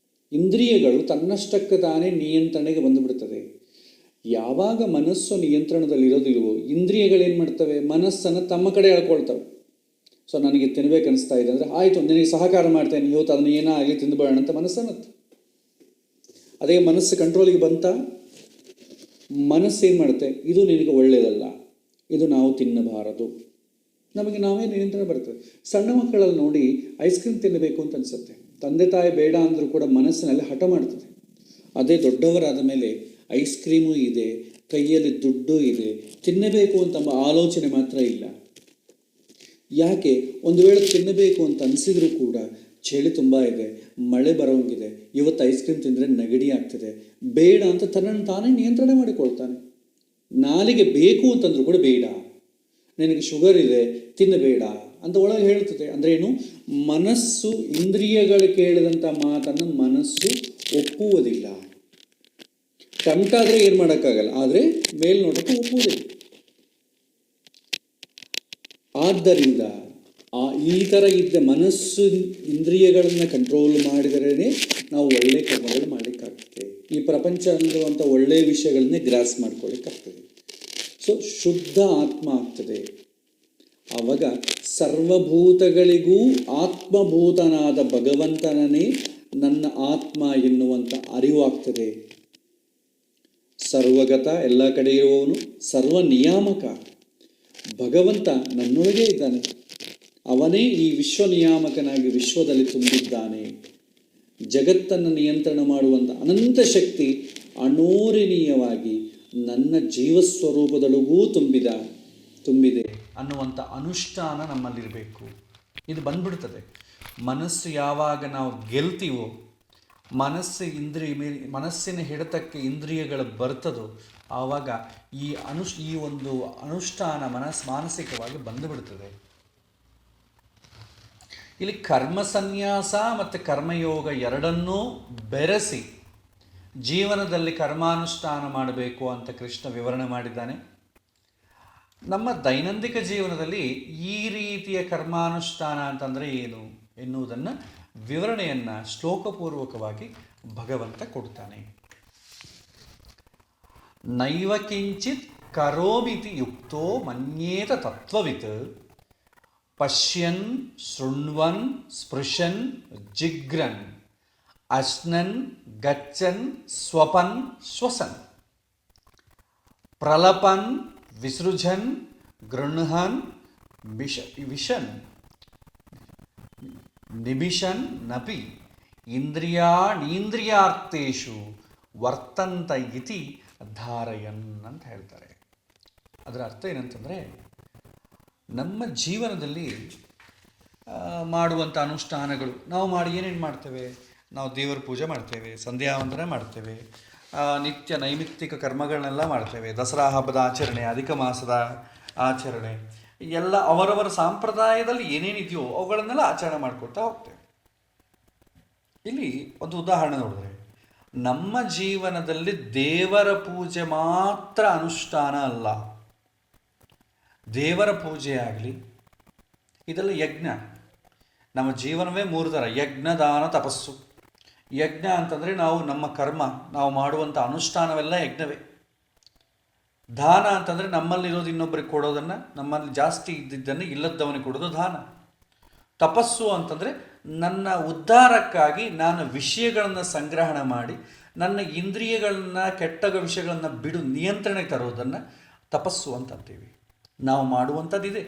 ಇಂದ್ರಿಯಗಳು ತನ್ನಷ್ಟಕ್ಕೆ ತಾನೇ ನಿಯಂತ್ರಣೆಗೆ ಬಂದುಬಿಡ್ತದೆ. ಯಾವಾಗ ಮನಸ್ಸು ನಿಯಂತ್ರಣದಲ್ಲಿರೋದಿಲ್ವೋ ಇಂದ್ರಿಯಗಳೇನು ಮಾಡ್ತವೆ? ಮನಸ್ಸನ್ನು ತಮ್ಮ ಕಡೆ ಎಳ್ಕೊಳ್ತವೆ. ಸೊ ನನಗೆ ತಿನ್ಬೇಕು ಅನಿಸ್ತಾ ಇದೆ ಅಂದರೆ ಆಯಿತು, ನಿನಗೆ ಸಹಕಾರ ಮಾಡ್ತೇನೆ, ಇವತ್ತು ಅದನ್ನು ಏನೋ ಆಗಲಿ ತಿಂದುಬೇಡ ಅಂತ ಮನಸ್ಸನ್ನತ್ತೆ. ಅದೇ ಮನಸ್ಸು ಕಂಟ್ರೋಲಿಗೆ ಬಂತ, ಮನಸ್ಸೇನು ಮಾಡುತ್ತೆ? ಇದು ನಿನಗೆ ಒಳ್ಳೆಯದಲ್ಲ, ಇದು ನಾವು ತಿನ್ನಬಾರದು, ನಮಗೆ ನಾವೇ ನಿಯಂತ್ರಣ ಬರ್ತದೆ. ಸಣ್ಣ ಮಕ್ಕಳಲ್ಲಿ ನೋಡಿ ಐಸ್ ಕ್ರೀಮ್ ತಿನ್ನಬೇಕು ಅಂತ ಅನಿಸುತ್ತೆ, ತಂದೆ ತಾಯಿ ಬೇಡ ಅಂದರೂ ಕೂಡ ಮನಸ್ಸಿನಲ್ಲಿ ಹಠ ಮಾಡ್ತದೆ. ಅದೇ ದೊಡ್ಡವರಾದ ಮೇಲೆ ಐಸ್ ಕ್ರೀಮು ಇದೆ, ಕೈಯಲ್ಲಿ ದುಡ್ಡು ಇದೆ, ತಿನ್ನಬೇಕು ಅಂತ ಆಲೋಚನೆ ಮಾತ್ರ ಇಲ್ಲ. ಯಾಕೆ? ಒಂದು ವೇಳೆ ತಿನ್ನಬೇಕು ಅಂತ ಅನಿಸಿದರೂ ಕೂಡ ಚಳಿ ತುಂಬ ಇದೆ, ಮಳೆ ಬರೋಂಗಿದೆ, ಇವತ್ತು ಐಸ್ ಕ್ರೀಮ್ ತಿಂದರೆ ನೆಗಡಿ ಆಗ್ತದೆ, ಬೇಡ ಅಂತ ತನ್ನನ್ನು ತಾನೇ ನಿಯಂತ್ರಣ ಮಾಡಿಕೊಳ್ತಾನೆ. ನಾಲಿಗೆ ಬೇಕು ಅಂತಂದ್ರೂ ಕೂಡ ಬೇಡ, ನಿನಗೆ ಶುಗರ್ ಇದೆ ತಿನ್ನಬೇಡ ಅಂತ ಒಳಗೆ ಹೇಳ್ತದೆ. ಅಂದರೆ ಏನು? ಮನಸ್ಸು ಇಂದ್ರಿಯಗಳು ಕೇಳಿದಂಥ ಮಾತನ್ನು ಮನಸ್ಸು ಒಪ್ಪುವುದಿಲ್ಲ. ಟೆಂಪ್ಟ್ ಆದರೆ ಏನು ಮಾಡೋಕ್ಕಾಗಲ್ಲ, ಆದರೆ ಮೇಲ್ನೋಟಕ್ಕೆ ಒಪ್ಪುವುದಿಲ್ಲ. ಆದ್ದರಿಂದ ಈ ಥರ ಇದ್ದ ಮನಸ್ಸು ಇಂದ್ರಿಯಗಳನ್ನು ಕಂಟ್ರೋಲ್ ಮಾಡಿದರೇ ನಾವು ಒಳ್ಳೆಯ ಕರ್ಮಗಳು ಮಾಡಲಿಕ್ಕಾಗ್ತದೆ. ಈ ಪ್ರಪಂಚ ಅನ್ನುವಂಥ ಒಳ್ಳೆಯ ವಿಷಯಗಳನ್ನೇ ಗ್ರಾಸ್ ಮಾಡ್ಕೊಳ್ಳಿಕ್ಕಾಗ್ತದೆ. ಸೊ ಶುದ್ಧ ಆತ್ಮ ಆಗ್ತದೆ. ಆವಾಗ ಸರ್ವಭೂತಗಳಿಗೂ ಆತ್ಮಭೂತನಾದ ಭಗವಂತನೇ ನನ್ನ ಆತ್ಮ ಎನ್ನುವಂಥ ಅರಿವಾಗ್ತದೆ. ಸರ್ವಗತ, ಎಲ್ಲ ಕಡೆ ಇರುವವನು, ಸರ್ವ ನಿಯಾಮಕ ಭಗವಂತ ನನ್ನೊಳಗೆ ಇದ್ದಾನೆ. ಅವನೇ ಈ ವಿಶ್ವ ನಿಯಾಮಕನಾಗಿ ವಿಶ್ವದಲ್ಲಿ ತುಂಬಿದ್ದಾನೆ. ಜಗತ್ತನ್ನು ನಿಯಂತ್ರಣ ಮಾಡುವಂಥ ಅನಂತ ಶಕ್ತಿ ಅಣೋರಣೀಯವಾಗಿ ನನ್ನ ಜೀವಸ್ವರೂಪದೊಳಗೂ ತುಂಬಿದೆ ಅನ್ನುವಂಥ ಅನುಷ್ಠಾನ ನಮ್ಮಲ್ಲಿರಬೇಕು. ಇದು ಬಂದ್ಬಿಡ್ತದೆ. ಮನಸ್ಸು ಯಾವಾಗ ನಾವು ಗೆಲ್ತೀವೋ, ಮನಸ್ಸಿನ ಹಿಡಿತಕ್ಕೆ ಇಂದ್ರಿಯಗಳು ಬರ್ತದೋ, ಆವಾಗ ಈ ಒಂದು ಅನುಷ್ಠಾನ ಮಾನಸಿಕವಾಗಿ ಬಂದುಬಿಡ್ತದೆ. ಇಲ್ಲಿ ಕರ್ಮ ಸನ್ಯಾಸ ಮತ್ತು ಕರ್ಮಯೋಗ ಎರಡನ್ನೂ ಬೆರೆಸಿ ಜೀವನದಲ್ಲಿ ಕರ್ಮಾನುಷ್ಠಾನ ಮಾಡಬೇಕು ಅಂತ ಕೃಷ್ಣ ವಿವರಣೆ ಮಾಡಿದ್ದಾನೆ. ನಮ್ಮ ದೈನಂದಿನ ಜೀವನದಲ್ಲಿ ಈ ರೀತಿಯ ಕರ್ಮಾನುಷ್ಠಾನ ಅಂತಂದರೆ ಏನು ಎನ್ನುವುದನ್ನು ವಿವರಣೆಯನ್ನು ಶ್ಲೋಕಪೂರ್ವಕವಾಗಿ ಭಗವಂತ ಕೊಡ್ತಾನೆ. ನೈವ ಕಿಂಚಿತ್ ಕರೋಮಿತಿ ಯುಕ್ತೋ ಮನ್ಯೇತ ತತ್ವವಿತ್ ಪಶ್ಯನ್ ಶೃಣ್ವನ್ ಸ್ಪೃಶನ್ ಜಿಗ್ರನ್ ಅಶ್ನನ್ ಗಚ್ಚನ್ ಸ್ವಪನ್ ಶ್ವಸನ್ ಪ್ರಲಪನ್ ವಿಸೃಜನ್ ಗೃಹನ್ ವಿಶನ್ ನಿಮಿಷನ್ ನಪಿ ಇಂದ್ರಿಯಾರ್ಥೇಷು ವರ್ತಂತ ಇತಿ ಧಾರಯನ್ ಅಂತ ಹೇಳ್ತಾರೆ. ಅದರ ಅರ್ಥ ಏನಂತಂದರೆ, ನಮ್ಮ ಜೀವನದಲ್ಲಿ ಮಾಡುವಂಥ ಅನುಷ್ಠಾನಗಳು ನಾವು ಏನೇನು ಮಾಡ್ತೇವೆ? ನಾವು ದೇವರ ಪೂಜೆ ಮಾಡ್ತೇವೆ, ಸಂಧ್ಯಾ ವಂದನೆ ಮಾಡ್ತೇವೆ, ನಿತ್ಯ ನೈಮಿತ್ತಿಕ ಕರ್ಮಗಳನ್ನೆಲ್ಲ ಮಾಡ್ತೇವೆ, ದಸರಾ ಹಬ್ಬದ ಆಚರಣೆ, ಅಧಿಕ ಮಾಸದ ಆಚರಣೆ, ಎಲ್ಲ ಅವರವರ ಸಂಪ್ರದಾಯದಲ್ಲಿ ಏನೇನಿದೆಯೋ ಅವುಗಳನ್ನೆಲ್ಲ ಆಚರಣೆ ಮಾಡ್ಕೊಳ್ತಾ ಹೋಗ್ತೇವೆ. ಇಲ್ಲಿ ಒಂದು ಉದಾಹರಣೆ ನೋಡಿದ್ರೆ, ನಮ್ಮ ಜೀವನದಲ್ಲಿ ದೇವರ ಪೂಜೆ ಮಾತ್ರ ಅನುಷ್ಠಾನ ಅಲ್ಲ. ದೇವರ ಪೂಜೆ ಆಗಲಿ, ಇದೆಲ್ಲ ಯಜ್ಞ. ನಮ್ಮ ಜೀವನವೇ 3 ಥರ: ಯಜ್ಞ, ದಾನ, ತಪಸ್ಸು. ಯಜ್ಞ ಅಂತಂದರೆ ನಮ್ಮ ಕರ್ಮ, ನಾವು ಮಾಡುವಂಥ ಅನುಷ್ಠಾನವೆಲ್ಲ ಯಜ್ಞವೇ. ದಾನ ಅಂತಂದರೆ ನಮ್ಮಲ್ಲಿರೋದು ಇನ್ನೊಬ್ಬರಿಗೆ ಕೊಡೋದನ್ನು, ನಮ್ಮಲ್ಲಿ ಜಾಸ್ತಿ ಇದ್ದಿದ್ದನ್ನು ಇಲ್ಲದವನಿಗೆ ಕೊಡೋದು ದಾನ. ತಪಸ್ಸು ಅಂತಂದರೆ ನನ್ನ ಉದ್ಧಾರಕ್ಕಾಗಿ ನಾನು ವಿಷಯಗಳನ್ನು ಸಂಗ್ರಹಣ ಮಾಡಿ ನನ್ನ ಇಂದ್ರಿಯಗಳನ್ನ ಕೆಟ್ಟ ವಿಷಯಗಳನ್ನು ಬಿಡು ನಿಯಂತ್ರಣಕ್ಕೆ ತರೋದನ್ನು ತಪಸ್ಸು ಅಂತ ಅಂತೀವಿ. ನಾವು ಮಾಡುವಂಥದ್ದಿದೆ,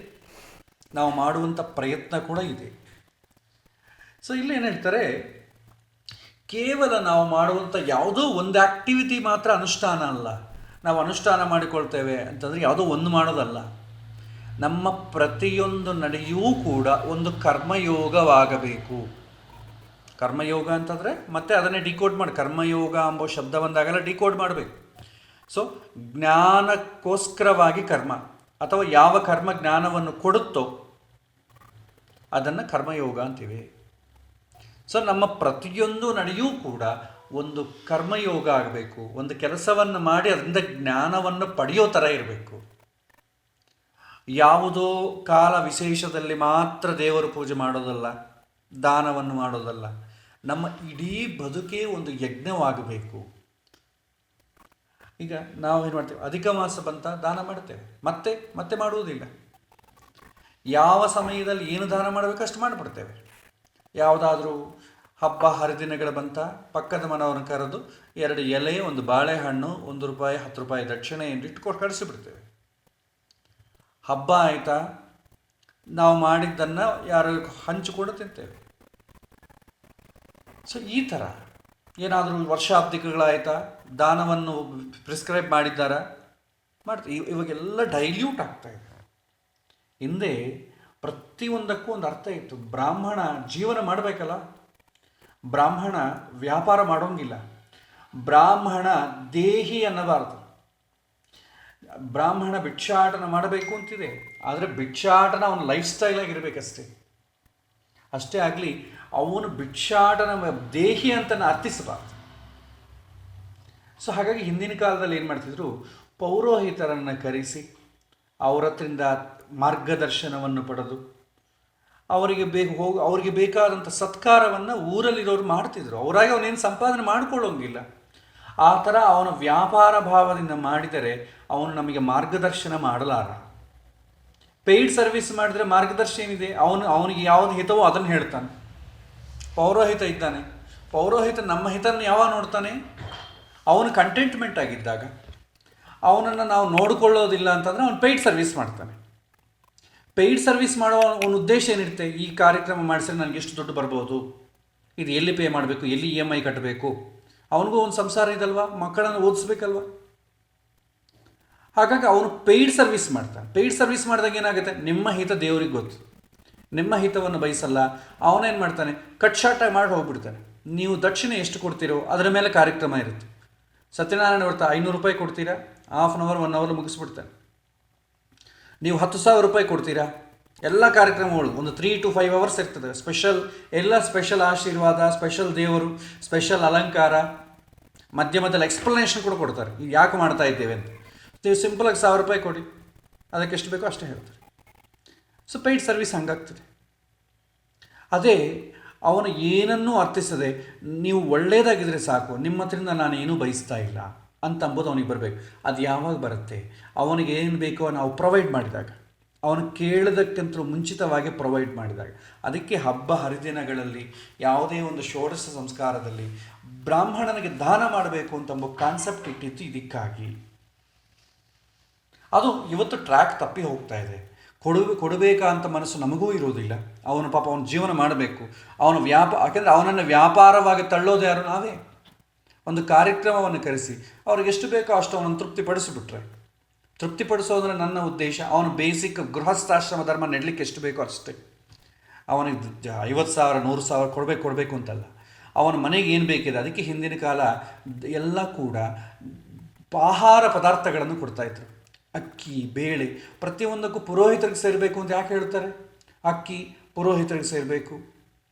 ನಾವು ಮಾಡುವಂಥ ಪ್ರಯತ್ನ ಕೂಡ ಇದೆ. ಸೊ ಇಲ್ಲೇನು ಹೇಳ್ತಾರೆ, ಕೇವಲ ನಾವು ಮಾಡುವಂಥ ಯಾವುದೋ ಒಂದು ಆ್ಯಕ್ಟಿವಿಟಿ ಮಾತ್ರ ಅನುಷ್ಠಾನ ಅಲ್ಲ. ನಾವು ಅನುಷ್ಠಾನ ಮಾಡಿಕೊಳ್ತೇವೆ ಅಂತಂದರೆ ಯಾವುದೋ ಒಂದು ಮಾಡೋದಲ್ಲ. ನಮ್ಮ ಪ್ರತಿಯೊಂದು ನಡೆಯೂ ಕೂಡ ಒಂದು ಕರ್ಮಯೋಗವಾಗಬೇಕು. ಕರ್ಮಯೋಗ ಅಂತಂದರೆ ಮತ್ತೆ ಅದನ್ನೇ ಡಿಕೋಡ್ ಮಾಡಿ, ಕರ್ಮಯೋಗ ಎಂಬ ಶಬ್ದ ಬಂದಾಗೆಲ್ಲ ಡಿಕೋಡ್ ಮಾಡಬೇಕು. ಸೊ ಜ್ಞಾನಕ್ಕೋಸ್ಕರವಾಗಿ ಕರ್ಮ, ಅಥವಾ ಯಾವ ಕರ್ಮ ಜ್ಞಾನವನ್ನು ಕೊಡುತ್ತೋ ಅದನ್ನು ಕರ್ಮಯೋಗ ಅಂತೀವಿ. ಸೊ ನಮ್ಮ ಪ್ರತಿಯೊಂದು ನಡೆಯೂ ಕೂಡ ಒಂದು ಕರ್ಮಯೋಗ ಆಗಬೇಕು. ಒಂದು ಕೆಲಸವನ್ನು ಮಾಡಿ ಅದರಿಂದ ಜ್ಞಾನವನ್ನು ಪಡೆಯೋ ಥರ ಇರಬೇಕು. ಯಾವುದೋ ಕಾಲ ವಿಶೇಷದಲ್ಲಿ ಮಾತ್ರ ದೇವರ ಪೂಜೆ ಮಾಡೋದಲ್ಲ, ದಾನವನ್ನು ಮಾಡೋದಲ್ಲ. ನಮ್ಮ ಇಡೀ ಬದುಕೇ ಒಂದು ಯಜ್ಞವಾಗಬೇಕು. ಈಗ ನಾವೇನು ಮಾಡ್ತೇವೆ, ಅಧಿಕ ಮಾಸ ಬಂತ ದಾನ ಮಾಡ್ತೇವೆ, ಮತ್ತೆ ಮತ್ತೆ ಮಾಡುವುದಿಲ್ಲ. ಯಾವ ಸಮಯದಲ್ಲಿ ಏನು ದಾನ ಮಾಡಬೇಕು ಅಷ್ಟು ಮಾಡಿಬಿಡ್ತೇವೆ. ಯಾವುದಾದ್ರೂ ಹಬ್ಬ ಹರಿದಿನಗಳು ಬಂತ ಪಕ್ಕದ ಮನವನ್ನು ಕರೆದು 2 ಎಲೆ, 1 ಬಾಳೆಹಣ್ಣು, 1 ರೂಪಾಯಿ 10 ರೂಪಾಯಿ ದಕ್ಷಿಣೆ ಇಟ್ಕೊಂಡು ಕಳಿಸಿಬಿಡ್ತೇವೆ. ಹಬ್ಬ ಆಯಿತಾ, ನಾವು ಮಾಡಿದ್ದನ್ನು ಯಾರು ಹಂಚಿಕೊಂಡು ತಿಂತೇವೆ. ಸೊ ಈ ಥರ ಏನಾದರೂ ವರ್ಷಾಬ್ದಿಕಗಳಾಯಿತಾ, ದಾನವನ್ನು ಪ್ರಿಸ್ಕ್ರೈಬ್ ಮಾಡಿದ್ದಾರಾ, ಮಾಡ್ತೀವಿ. ಇವಾಗೆಲ್ಲ ಡೈಲ್ಯೂಟ್ ಆಗ್ತಾಯಿದೆ. ಹಿಂದೆ ಪ್ರತಿಯೊಂದಕ್ಕೂ ಒಂದು ಅರ್ಥ ಇತ್ತು. ಬ್ರಾಹ್ಮಣ ಜೀವನ ಮಾಡಬೇಕಲ್ಲ, ಬ್ರಾಹ್ಮಣ ವ್ಯಾಪಾರ ಮಾಡೋಂಗಿಲ್ಲ, ಬ್ರಾಹ್ಮಣ ದೇಹಿ ಅನ್ನಬಾರ್ದು, ಬ್ರಾಹ್ಮಣ ಭಿಕ್ಷಾಟನ ಮಾಡಬೇಕು ಅಂತಿದೆ. ಆದರೆ ಭಿಕ್ಷಾಟನ ಅವನ ಲೈಫ್ ಸ್ಟೈಲ್ ಆಗಿರ್ಬೇಕಷ್ಟೇ. ಅಷ್ಟೇ ಆಗಲಿ, ಅವನು ಭಿಕ್ಷಾಟನ ದೇಹಿ ಅಂತ ಅರ್ಥಿಸಬಾರ್ದು. ಸೊ ಹಾಗಾಗಿ ಹಿಂದಿನ ಕಾಲದಲ್ಲಿ ಏನು ಮಾಡ್ತಿದ್ರು, ಪೌರೋಹಿತರನ್ನು ಕರೆಸಿ ಅವರ ಹತ್ರಿಂದ ಮಾರ್ಗದರ್ಶನವನ್ನು ಪಡೆದು ಅವರಿಗೆ ಬೇಕಾದಂಥ ಸತ್ಕಾರವನ್ನು ಊರಲ್ಲಿರೋರು ಮಾಡ್ತಿದ್ರು. ಅವರಾಗಿ ಅವನೇನು ಸಂಪಾದನೆ ಮಾಡ್ಕೊಳ್ಳೋಂಗಿಲ್ಲ. ಆ ಥರ ಅವನ ವ್ಯಾಪಾರ ಭಾವದಿಂದ ಮಾಡಿದರೆ ಅವನು ನಮಗೆ ಮಾರ್ಗದರ್ಶನ ಮಾಡಲಾರ. ಪೇಯ್ಡ್ ಸರ್ವಿಸ್ ಮಾಡಿದರೆ ಮಾರ್ಗದರ್ಶನ ಏನಿದೆ, ಅವನಿಗೆ ಯಾವುದು ಹಿತವೋ ಅದನ್ನು ಹೇಳ್ತಾನೆ. ಪೌರೋಹಿತ ಇದ್ದಾನೆ, ಪೌರೋಹಿತ ನಮ್ಮ ಹಿತನ್ನು ಯಾವಾಗ ನೋಡ್ತಾನೆ, ಅವನು ಕಂಟೆಂಟ್ಮೆಂಟ್ ಆಗಿದ್ದಾಗ. ಅವನನ್ನು ನಾವು ನೋಡಿಕೊಳ್ಳೋದಿಲ್ಲ ಅಂತಂದರೆ ಅವನು ಪೇಯ್ಡ್ ಸರ್ವಿಸ್ ಮಾಡ್ತಾನೆ. ಪೇಯ್ಡ್ ಸರ್ವಿಸ್ ಮಾಡೋ ಅವನ ಉದ್ದೇಶ ಏನಿರುತ್ತೆ, ಈ ಕಾರ್ಯಕ್ರಮ ಮಾಡಿಸಿದ್ರೆ ನನಗೆ ಎಷ್ಟು ದುಡ್ಡು ಬರ್ಬೋದು, ಇದು ಎಲ್ಲಿ ಪೇ ಮಾಡಬೇಕು, ಎಲ್ಲಿ EMI ಕಟ್ಟಬೇಕು, ಅವನಿಗೂ ಒಂದು ಸಂಸಾರ ಇದಲ್ವಾ, ಮಕ್ಕಳನ್ನು ಓದಿಸ್ಬೇಕಲ್ವ. ಹಾಗಾಗಿ ಅವನು ಪೇಯ್ಡ್ ಸರ್ವಿಸ್ ಮಾಡ್ತಾನೆ. ಪೇಯ್ಡ್ ಸರ್ವಿಸ್ ಮಾಡಿದಾಗ ಏನಾಗುತ್ತೆ, ನಿಮ್ಮ ಹಿತ ದೇವರಿಗೆ ಗೊತ್ತು, ನಿಮ್ಮ ಹಿತವನ್ನು ಬಯಸಲ್ಲ. ಅವನೇನು ಮಾಡ್ತಾನೆ, ಕಟ್ ಶಾರ್ಟಾಗಿ ಮಾಡಿ ಹೋಗ್ಬಿಡ್ತಾನೆ. ನೀವು ದಕ್ಷಿಣೆ ಎಷ್ಟು ಕೊಡ್ತೀರೋ ಅದರ ಮೇಲೆ ಕಾರ್ಯಕ್ರಮ ಇರುತ್ತೆ. ಸತ್ಯನಾರಾಯಣ ವ್ರತ 500 ರೂಪಾಯಿ ಕೊಡ್ತೀರಾ, ಹಾಫ್ ಆನ್ ಅವರ್ 1 ಅವರ್ ಮುಗಿಸ್ಬಿಡ್ತಾನೆ. ನೀವು 10,000 ರೂಪಾಯಿ ಕೊಡ್ತೀರಾ, ಎಲ್ಲ ಕಾರ್ಯಕ್ರಮಗಳು ಒಂದು 3 to 5 ಅವರ್ಸ್ ಇರ್ತದೆ. ಸ್ಪೆಷಲ್ ಆಶೀರ್ವಾದ, ಸ್ಪೆಷಲ್ ದೇವರು, ಸ್ಪೆಷಲ್ ಅಲಂಕಾರ, ಮಧ್ಯಮದಲ್ಲಿ ಎಕ್ಸ್ಪ್ಲನೇಷನ್ ಕೂಡ ಕೊಡ್ತಾರೆ, ಇದು ಯಾಕೆ ಮಾಡ್ತಾ ಇದ್ದೇವೆ ಅಂತ. ನೀವು ಸಿಂಪಲಾಗಿ 1,000 ರೂಪಾಯಿ ಕೊಡಿ, ಅದಕ್ಕೆ ಎಷ್ಟು ಬೇಕೋ ಅಷ್ಟೇ ಹೇಳ್ತಾರೆ. ಸೊ ಪೇಯ್ಡ್ ಸರ್ವಿಸ್ ಹಂಗಾಗ್ತದೆ. ಅದೇ ಅವನು ಏನನ್ನೂ ಅರ್ಥಿಸದೆ ನೀವು ಒಳ್ಳೆಯದಾಗಿದ್ದರೆ ಸಾಕು, ನಿಮ್ಮ ಹತ್ರದಿಂದ ನಾನು ಏನೂ ಬಯಸ್ತಾ ಇಲ್ಲ ಅಂತಂಬೋದು ಅವನಿಗೆ ಬರಬೇಕು. ಅದು ಯಾವಾಗ ಬರುತ್ತೆ, ಅವನಿಗೆ ಏನು ಬೇಕೋ ನಾವು ಪ್ರೊವೈಡ್ ಮಾಡಿದಾಗ, ಅವನು ಕೇಳೋದಕ್ಕಿಂತ ಮುಂಚಿತವಾಗಿ ಪ್ರೊವೈಡ್ ಮಾಡಿದಾಗ. ಅದಕ್ಕೆ ಹಬ್ಬ ಹರಿದಿನಗಳಲ್ಲಿ ಯಾವುದೇ ಒಂದು ಷೋಡಶ ಸಂಸ್ಕಾರದಲ್ಲಿ ಬ್ರಾಹ್ಮಣನಿಗೆ ದಾನ ಮಾಡಬೇಕು ಅಂತಂಬ ಕಾನ್ಸೆಪ್ಟ್ ಇಟ್ಟಿದ್ದು ಇದಕ್ಕಾಗಿ. ಅದು ಇವತ್ತು ಟ್ರ್ಯಾಕ್ ತಪ್ಪಿ ಹೋಗ್ತಾ ಇದೆ. ಕೊಡಬೇಕಂತ ಮನಸ್ಸು ನಮಗೂ ಇರೋದಿಲ್ಲ. ಅವನು ಪಾಪ ಅವನ ಜೀವನ ಮಾಡಬೇಕು, ಯಾಕೆಂದರೆ ಅವನನ್ನು ವ್ಯಾಪಾರವಾಗಿ ತಳ್ಳೋದು ಯಾರು, ನಾವೇ. ಒಂದು ಕಾರ್ಯಕ್ರಮವನ್ನು ಕರೆಸಿ ಅವ್ರಿಗೆ ಎಷ್ಟು ಬೇಕೋ ಅಷ್ಟು ಅವನನ್ನು ತೃಪ್ತಿಪಡಿಸಿಬಿಟ್ರೆ, ತೃಪ್ತಿಪಡಿಸೋದ್ರೆ ನನ್ನ ಉದ್ದೇಶ. ಅವನು ಬೇಸಿಕ್ ಗೃಹಸ್ಥಾಶ್ರಮ ಧರ್ಮ ನೆಡಲಿಕ್ಕೆ ಎಷ್ಟು ಬೇಕೋ ಅಷ್ಟೇ. ಅವನಿಗೆ 50,000 100,000 ಕೊಡಬೇಕು ಅಂತಲ್ಲ, ಅವನ ಮನೆಗೆ ಏನು ಬೇಕಿದೆ. ಅದಕ್ಕೆ ಹಿಂದಿನ ಕಾಲ ಎಲ್ಲ ಕೂಡ ಆಹಾರ ಪದಾರ್ಥಗಳನ್ನು ಕೊಡ್ತಾಯಿದ್ರು. ಅಕ್ಕಿ, ಬೇಳೆ, ಪ್ರತಿಯೊಂದಕ್ಕೂ ಪುರೋಹಿತರಿಗೆ ಸೇರಬೇಕು ಅಂತ ಯಾಕೆ ಹೇಳ್ತಾರೆ. ಅಕ್ಕಿ ಪುರೋಹಿತರಿಗೆ ಸೇರಬೇಕು,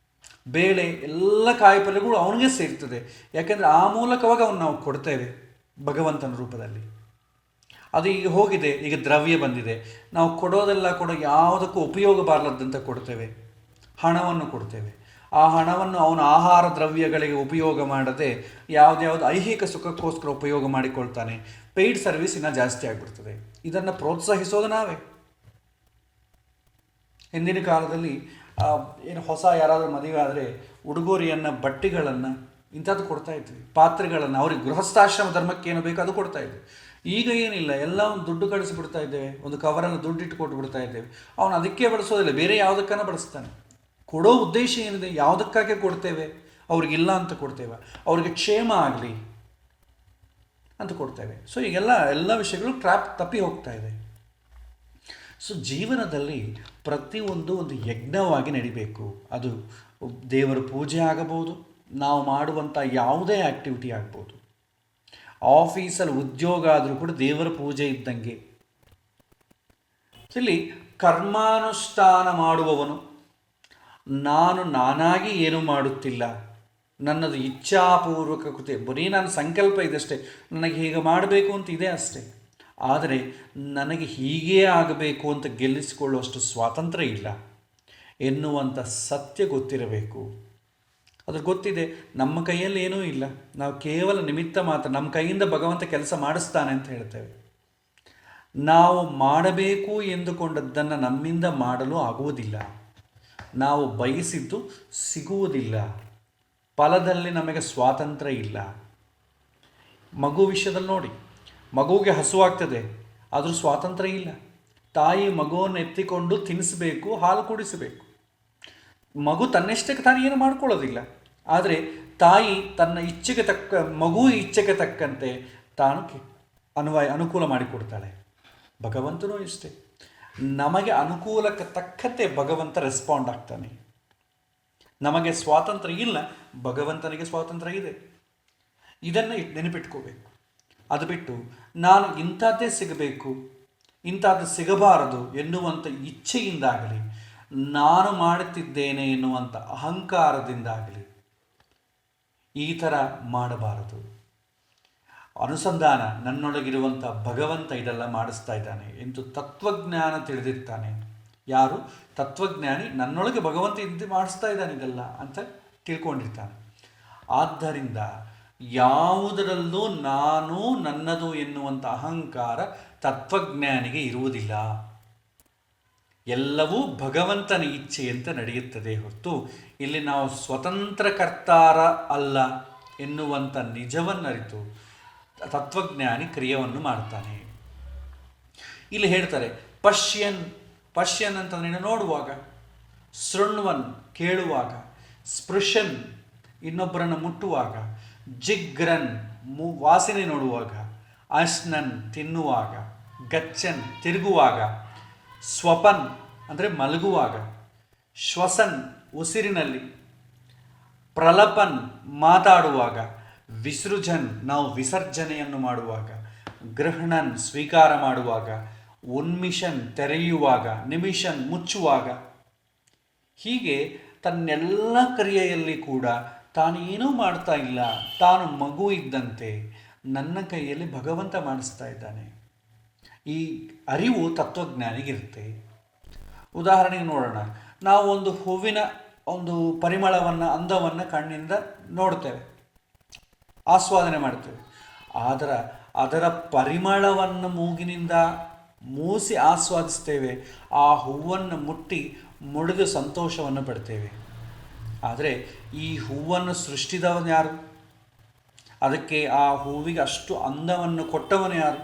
ಬೇಳೆ ಎಲ್ಲ ಕಾಯಿಪಲ್ಯಗಳು ಅವನಿಗೆ ಸೇರ್ತದೆ. ಯಾಕೆಂದರೆ ಆ ಮೂಲಕವಾಗಿ ಅವನು ನಾವು ಕೊಡ್ತೇವೆ ಭಗವಂತನ ರೂಪದಲ್ಲಿ. ಅದು ಈಗ ಹೋಗಿದೆ, ಈಗ ದ್ರವ್ಯ ಬಂದಿದೆ. ನಾವು ಕೊಡೋದೆಲ್ಲ ಕೂಡ ಯಾವುದಕ್ಕೂ ಉಪಯೋಗ ಬಾರದಂತ ಕೊಡ್ತೇವೆ, ಹಣವನ್ನು ಕೊಡ್ತೇವೆ. ಆ ಹಣವನ್ನು ಅವನ ಆಹಾರ ದ್ರವ್ಯಗಳಿಗೆ ಉಪಯೋಗ ಮಾಡದೆ ಯಾವುದ್ಯಾವುದು ಐಹಿಕ ಸುಖಕ್ಕೋಸ್ಕರ ಉಪಯೋಗ ಮಾಡಿಕೊಳ್ತಾನೆ. ಪೇಯ್ಡ್ ಸರ್ವಿಸ್ ಇನ್ನೂ ಜಾಸ್ತಿ ಆಗಿಬಿಡ್ತದೆ. ಇದನ್ನು ಪ್ರೋತ್ಸಾಹಿಸೋದು ನಾವೇ. ಹಿಂದಿನ ಕಾಲದಲ್ಲಿ ಏನು ಹೊಸ ಯಾರಾದರೂ ಮದುವೆ ಆದರೆ ಉಡುಗೊರೆಯನ್ನು, ಬಟ್ಟೆಗಳನ್ನು ಇಂಥದ್ದು ಕೊಡ್ತಾ ಇದ್ವಿ, ಪಾತ್ರೆಗಳನ್ನು, ಅವ್ರಿಗೆ ಗೃಹಸ್ಥಾಶ್ರಮ ಧರ್ಮಕ್ಕೆ ಏನು ಬೇಕೋ ಅದು ಕೊಡ್ತಾ ಇದ್ವಿ. ಈಗ ಏನಿಲ್ಲ, ಎಲ್ಲ ಒಂದು ದುಡ್ಡು ಕಳಿಸಿಬಿಡ್ತಾ ಇದ್ದೇವೆ, ಒಂದು ಕವರಲ್ಲಿ ದುಡ್ಡು ಇಟ್ಟು ಕೊಟ್ಟು ಬಿಡ್ತಾ ಇದ್ದೇವೆ. ಅವನು ಅದಕ್ಕೆ ಬಳಸೋದಿಲ್ಲ, ಬೇರೆ ಯಾವುದಕ್ಕನ್ನ ಬಳಸ್ತಾನೆ. ಕೊಡೋ ಉದ್ದೇಶ ಏನಿದೆ, ಯಾವುದಕ್ಕಾಗಿ ಕೊಡ್ತೇವೆ, ಅವ್ರಿಗಿಲ್ಲ ಅಂತ ಕೊಡ್ತೇವೆ, ಅವ್ರಿಗೆ ಕ್ಷೇಮ ಆಗಲಿ ಅಂತ ಕೊಡ್ತೇವೆ. ಸೊ ಎಲ್ಲ ವಿಷಯಗಳು ತಪ್ಪಿ ಹೋಗ್ತಾ ಇದೆ. ಸೊ ಜೀವನದಲ್ಲಿ ಪ್ರತಿಯೊಂದು ಒಂದು ಯಜ್ಞವಾಗಿ ನಡಿಬೇಕು. ಅದು ದೇವರ ಪೂಜೆ ಆಗಬಹುದು, ನಾವು ಮಾಡುವಂಥ ಯಾವುದೇ ಆ್ಯಕ್ಟಿವಿಟಿ ಆಗ್ಬೋದು. ಆಫೀಸಲ್ಲಿ ಉದ್ಯೋಗ ಆದರೂ ಕೂಡ ದೇವರ ಪೂಜೆ ಇದ್ದಂಗೆ. ಇಲ್ಲಿ ಕರ್ಮಾನುಷ್ಠಾನ ಮಾಡುವವನು, ನಾನಾಗಿ ಏನೂ ಮಾಡುತ್ತಿಲ್ಲ, ನನ್ನದು ಇಚ್ಛಾಪೂರ್ವಕ ಕೃತಿ, ಬರೀ ನಾನು ಸಂಕಲ್ಪ ಇದಷ್ಟೇ, ನನಗೆ ಹೀಗೆ ಮಾಡಬೇಕು ಅಂತ ಇದೆ ಅಷ್ಟೇ, ಆದರೆ ನನಗೆ ಹೀಗೇ ಆಗಬೇಕು ಅಂತ ಗೆಲ್ಲಿಸಿಕೊಳ್ಳುವಷ್ಟು ಸ್ವಾತಂತ್ರ್ಯ ಇಲ್ಲ ಎನ್ನುವಂಥ ಸತ್ಯ ಗೊತ್ತಿರಬೇಕು. ಅದ್ರ ಗೊತ್ತಿದೆ, ನಮ್ಮ ಕೈಯಲ್ಲಿ ಏನೂ ಇಲ್ಲ, ನಾವು ಕೇವಲ ನಿಮಿತ್ತ ಮಾತ್ರ, ನಮ್ಮ ಕೈಯಿಂದ ಭಗವಂತ ಕೆಲಸ ಮಾಡಿಸ್ತಾನೆ ಅಂತ ಹೇಳ್ತೇವೆ. ನಾವು ಮಾಡಬೇಕು ಎಂದುಕೊಂಡದ್ದನ್ನು ನಮ್ಮಿಂದ ಮಾಡಲು ಆಗುವುದಿಲ್ಲ, ನಾವು ಬಯಸಿದ್ದು ಸಿಗುವುದಿಲ್ಲ, ಫಲದಲ್ಲಿ ನಮಗೆ ಸ್ವಾತಂತ್ರ್ಯ ಇಲ್ಲ. ಮಗು ವಿಷಯದಲ್ಲಿ ನೋಡಿ, ಮಗುವಿಗೆ ಹಸುವಾಗ್ತದೆ, ಆದರೂ ಸ್ವಾತಂತ್ರ್ಯ ಇಲ್ಲ. ತಾಯಿ ಮಗುವನ್ನು ಎತ್ತಿಕೊಂಡು ತಿನ್ನಿಸಬೇಕು, ಹಾಲು ಕುಡಿಸಬೇಕು. ಮಗು ತನ್ನಷ್ಟಕ್ಕೆ ತಾನು ಏನು ಮಾಡ್ಕೊಳ್ಳೋದಿಲ್ಲ, ಆದರೆ ತಾಯಿ ತನ್ನ ಇಚ್ಛೆಗೆ ಮಗು ಇಚ್ಛೆಗೆ ತಕ್ಕಂತೆ ತಾನು ಅನುಕೂಲ ಮಾಡಿಕೊಡ್ತಾಳೆ. ಭಗವಂತನೂ ಇಷ್ಟೇ, ನಮಗೆ ಅನುಕೂಲಕ್ಕೆ ತಕ್ಕಂತೆ ಭಗವಂತ ರೆಸ್ಪಾಂಡ್ ಆಗ್ತಾನೆ. ನಮಗೆ ಸ್ವಾತಂತ್ರ್ಯ ಇಲ್ಲ, ಭಗವಂತನಿಗೆ ಸ್ವಾತಂತ್ರ್ಯ ಇದೆ. ಇದನ್ನು ನೆನಪಿಟ್ಕೋಬೇಕು. ಅದು ಬಿಟ್ಟು ನಾನು ಇಂಥದ್ದೇ ಸಿಗಬೇಕು, ಇಂಥದ್ದು ಸಿಗಬಾರದು ಎನ್ನುವಂಥ ಇಚ್ಛೆಯಿಂದಾಗಲಿ, ನಾನು ಮಾಡುತ್ತಿದ್ದೇನೆ ಎನ್ನುವಂಥ ಅಹಂಕಾರದಿಂದಾಗಲಿ ಈ ಥರ ಮಾಡಬಾರದು. ಅನುಸಂಧಾನ, ನನ್ನೊಳಗಿರುವಂಥ ಭಗವಂತ ಇದೆಲ್ಲ ಮಾಡಿಸ್ತಾ ಇದ್ದಾನೆ ಎಂದು ತತ್ವಜ್ಞಾನ ತಿಳಿದಿರ್ತಾನೆ. ಯಾರು ತತ್ವಜ್ಞಾನಿ, ನನ್ನೊಳಗೆ ಭಗವಂತ ಇಂದು ಮಾಡಿಸ್ತಾ ಇದ್ದಾನೆ ಇದೆಲ್ಲ ಅಂತ ತಿಳ್ಕೊಂಡಿರ್ತಾನೆ. ಆದ್ದರಿಂದ ಯಾವುದರಲ್ಲೂ ನಾನು ನನ್ನದು ಎನ್ನುವಂಥ ಅಹಂಕಾರ ತತ್ವಜ್ಞಾನಿಗೆ ಇರುವುದಿಲ್ಲ. ಎಲ್ಲವೂ ಭಗವಂತನ ಇಚ್ಛೆಯಂತೆ ನಡೆಯುತ್ತದೆ ಹೊರತು ಇಲ್ಲಿ ನಾವು ಸ್ವತಂತ್ರ ಕರ್ತಾರ ಅಲ್ಲ ಎನ್ನುವಂಥ ನಿಜವನ್ನರಿತು ತತ್ವಜ್ಞಾನಿ ಕ್ರಿಯೆಯನ್ನು ಮಾಡ್ತಾನೆ. ಇಲ್ಲಿ ಹೇಳ್ತಾರೆ ಪಶ್ಯನ್ ಅಂತಂದ್ರೆ ನೋಡುವಾಗ, ಶೃಣ್ವನ್ ಕೇಳುವಾಗ, ಸ್ಪೃಶನ್ ಇನ್ನೊಬ್ಬರನ್ನು ಮುಟ್ಟುವಾಗ, ಜಿಗ್ರನ್ ವಾಸನೆ ನೋಡುವಾಗ, ಅಶ್ನನ್ ತಿನ್ನುವಾಗ, ಗಚ್ಚನ್ ತಿರುಗುವಾಗ, ಸ್ವಪನ್ ಅಂದರೆ ಮಲಗುವಾಗ, ಶ್ವಸನ್ ಉಸಿರಿನಲ್ಲಿ, ಪ್ರಲಪನ್ ಮಾತಾಡುವಾಗ, ವಿಸೃಜನ್ ನಾವು ವಿಸರ್ಜನೆಯನ್ನು ಮಾಡುವಾಗ, ಗೃಹಣನ್ ಸ್ವೀಕಾರ ಮಾಡುವಾಗ, ಉನ್ಮಿಷನ್ ತೆರೆಯುವಾಗ, ನಿಮಿಷನ್ ಮುಚ್ಚುವಾಗ. ಹೀಗೆ ತನ್ನೆಲ್ಲ ಕ್ರಿಯೆಯಲ್ಲಿ ಕೂಡ ತಾನು ಏನೂ ಮಾಡ್ತಾ ಇಲ್ಲ, ತಾನು ಮಗು ಇದ್ದಂತೆ ನನ್ನ ಕೈಯಲ್ಲಿ ಭಗವಂತ ಮಾಡಿಸ್ತಾ ಇದ್ದಾನೆ. ಈ ಅರಿವು ತತ್ವಜ್ಞಾನಿಗಿರುತ್ತೆ. ಉದಾಹರಣೆಗೆ ನೋಡೋಣ, ನಾವು ಒಂದು ಹೂವಿನ ಒಂದು ಪರಿಮಳವನ್ನು, ಅಂದವನ್ನು ಕಣ್ಣಿಂದ ನೋಡ್ತೇವೆ, ಆಸ್ವಾದನೆ ಮಾಡ್ತೇವೆ. ಅದರ ಪರಿಮಳವನ್ನು ಮೂಗಿನಿಂದ ಮೂಸಿ ಆಸ್ವಾದಿಸ್ತೇವೆ. ಆ ಹೂವನ್ನು ಮುಡಿದು ಸಂತೋಷವನ್ನು ಪಡ್ತೇವೆ. ಆದರೆ ಈ ಹೂವನ್ನು ಸೃಷ್ಟಿದವನು ಯಾರು? ಅದಕ್ಕೆ ಆ ಹೂವಿಗೆ ಅಷ್ಟು ಅಂದವನ್ನು ಕೊಟ್ಟವನು ಯಾರು?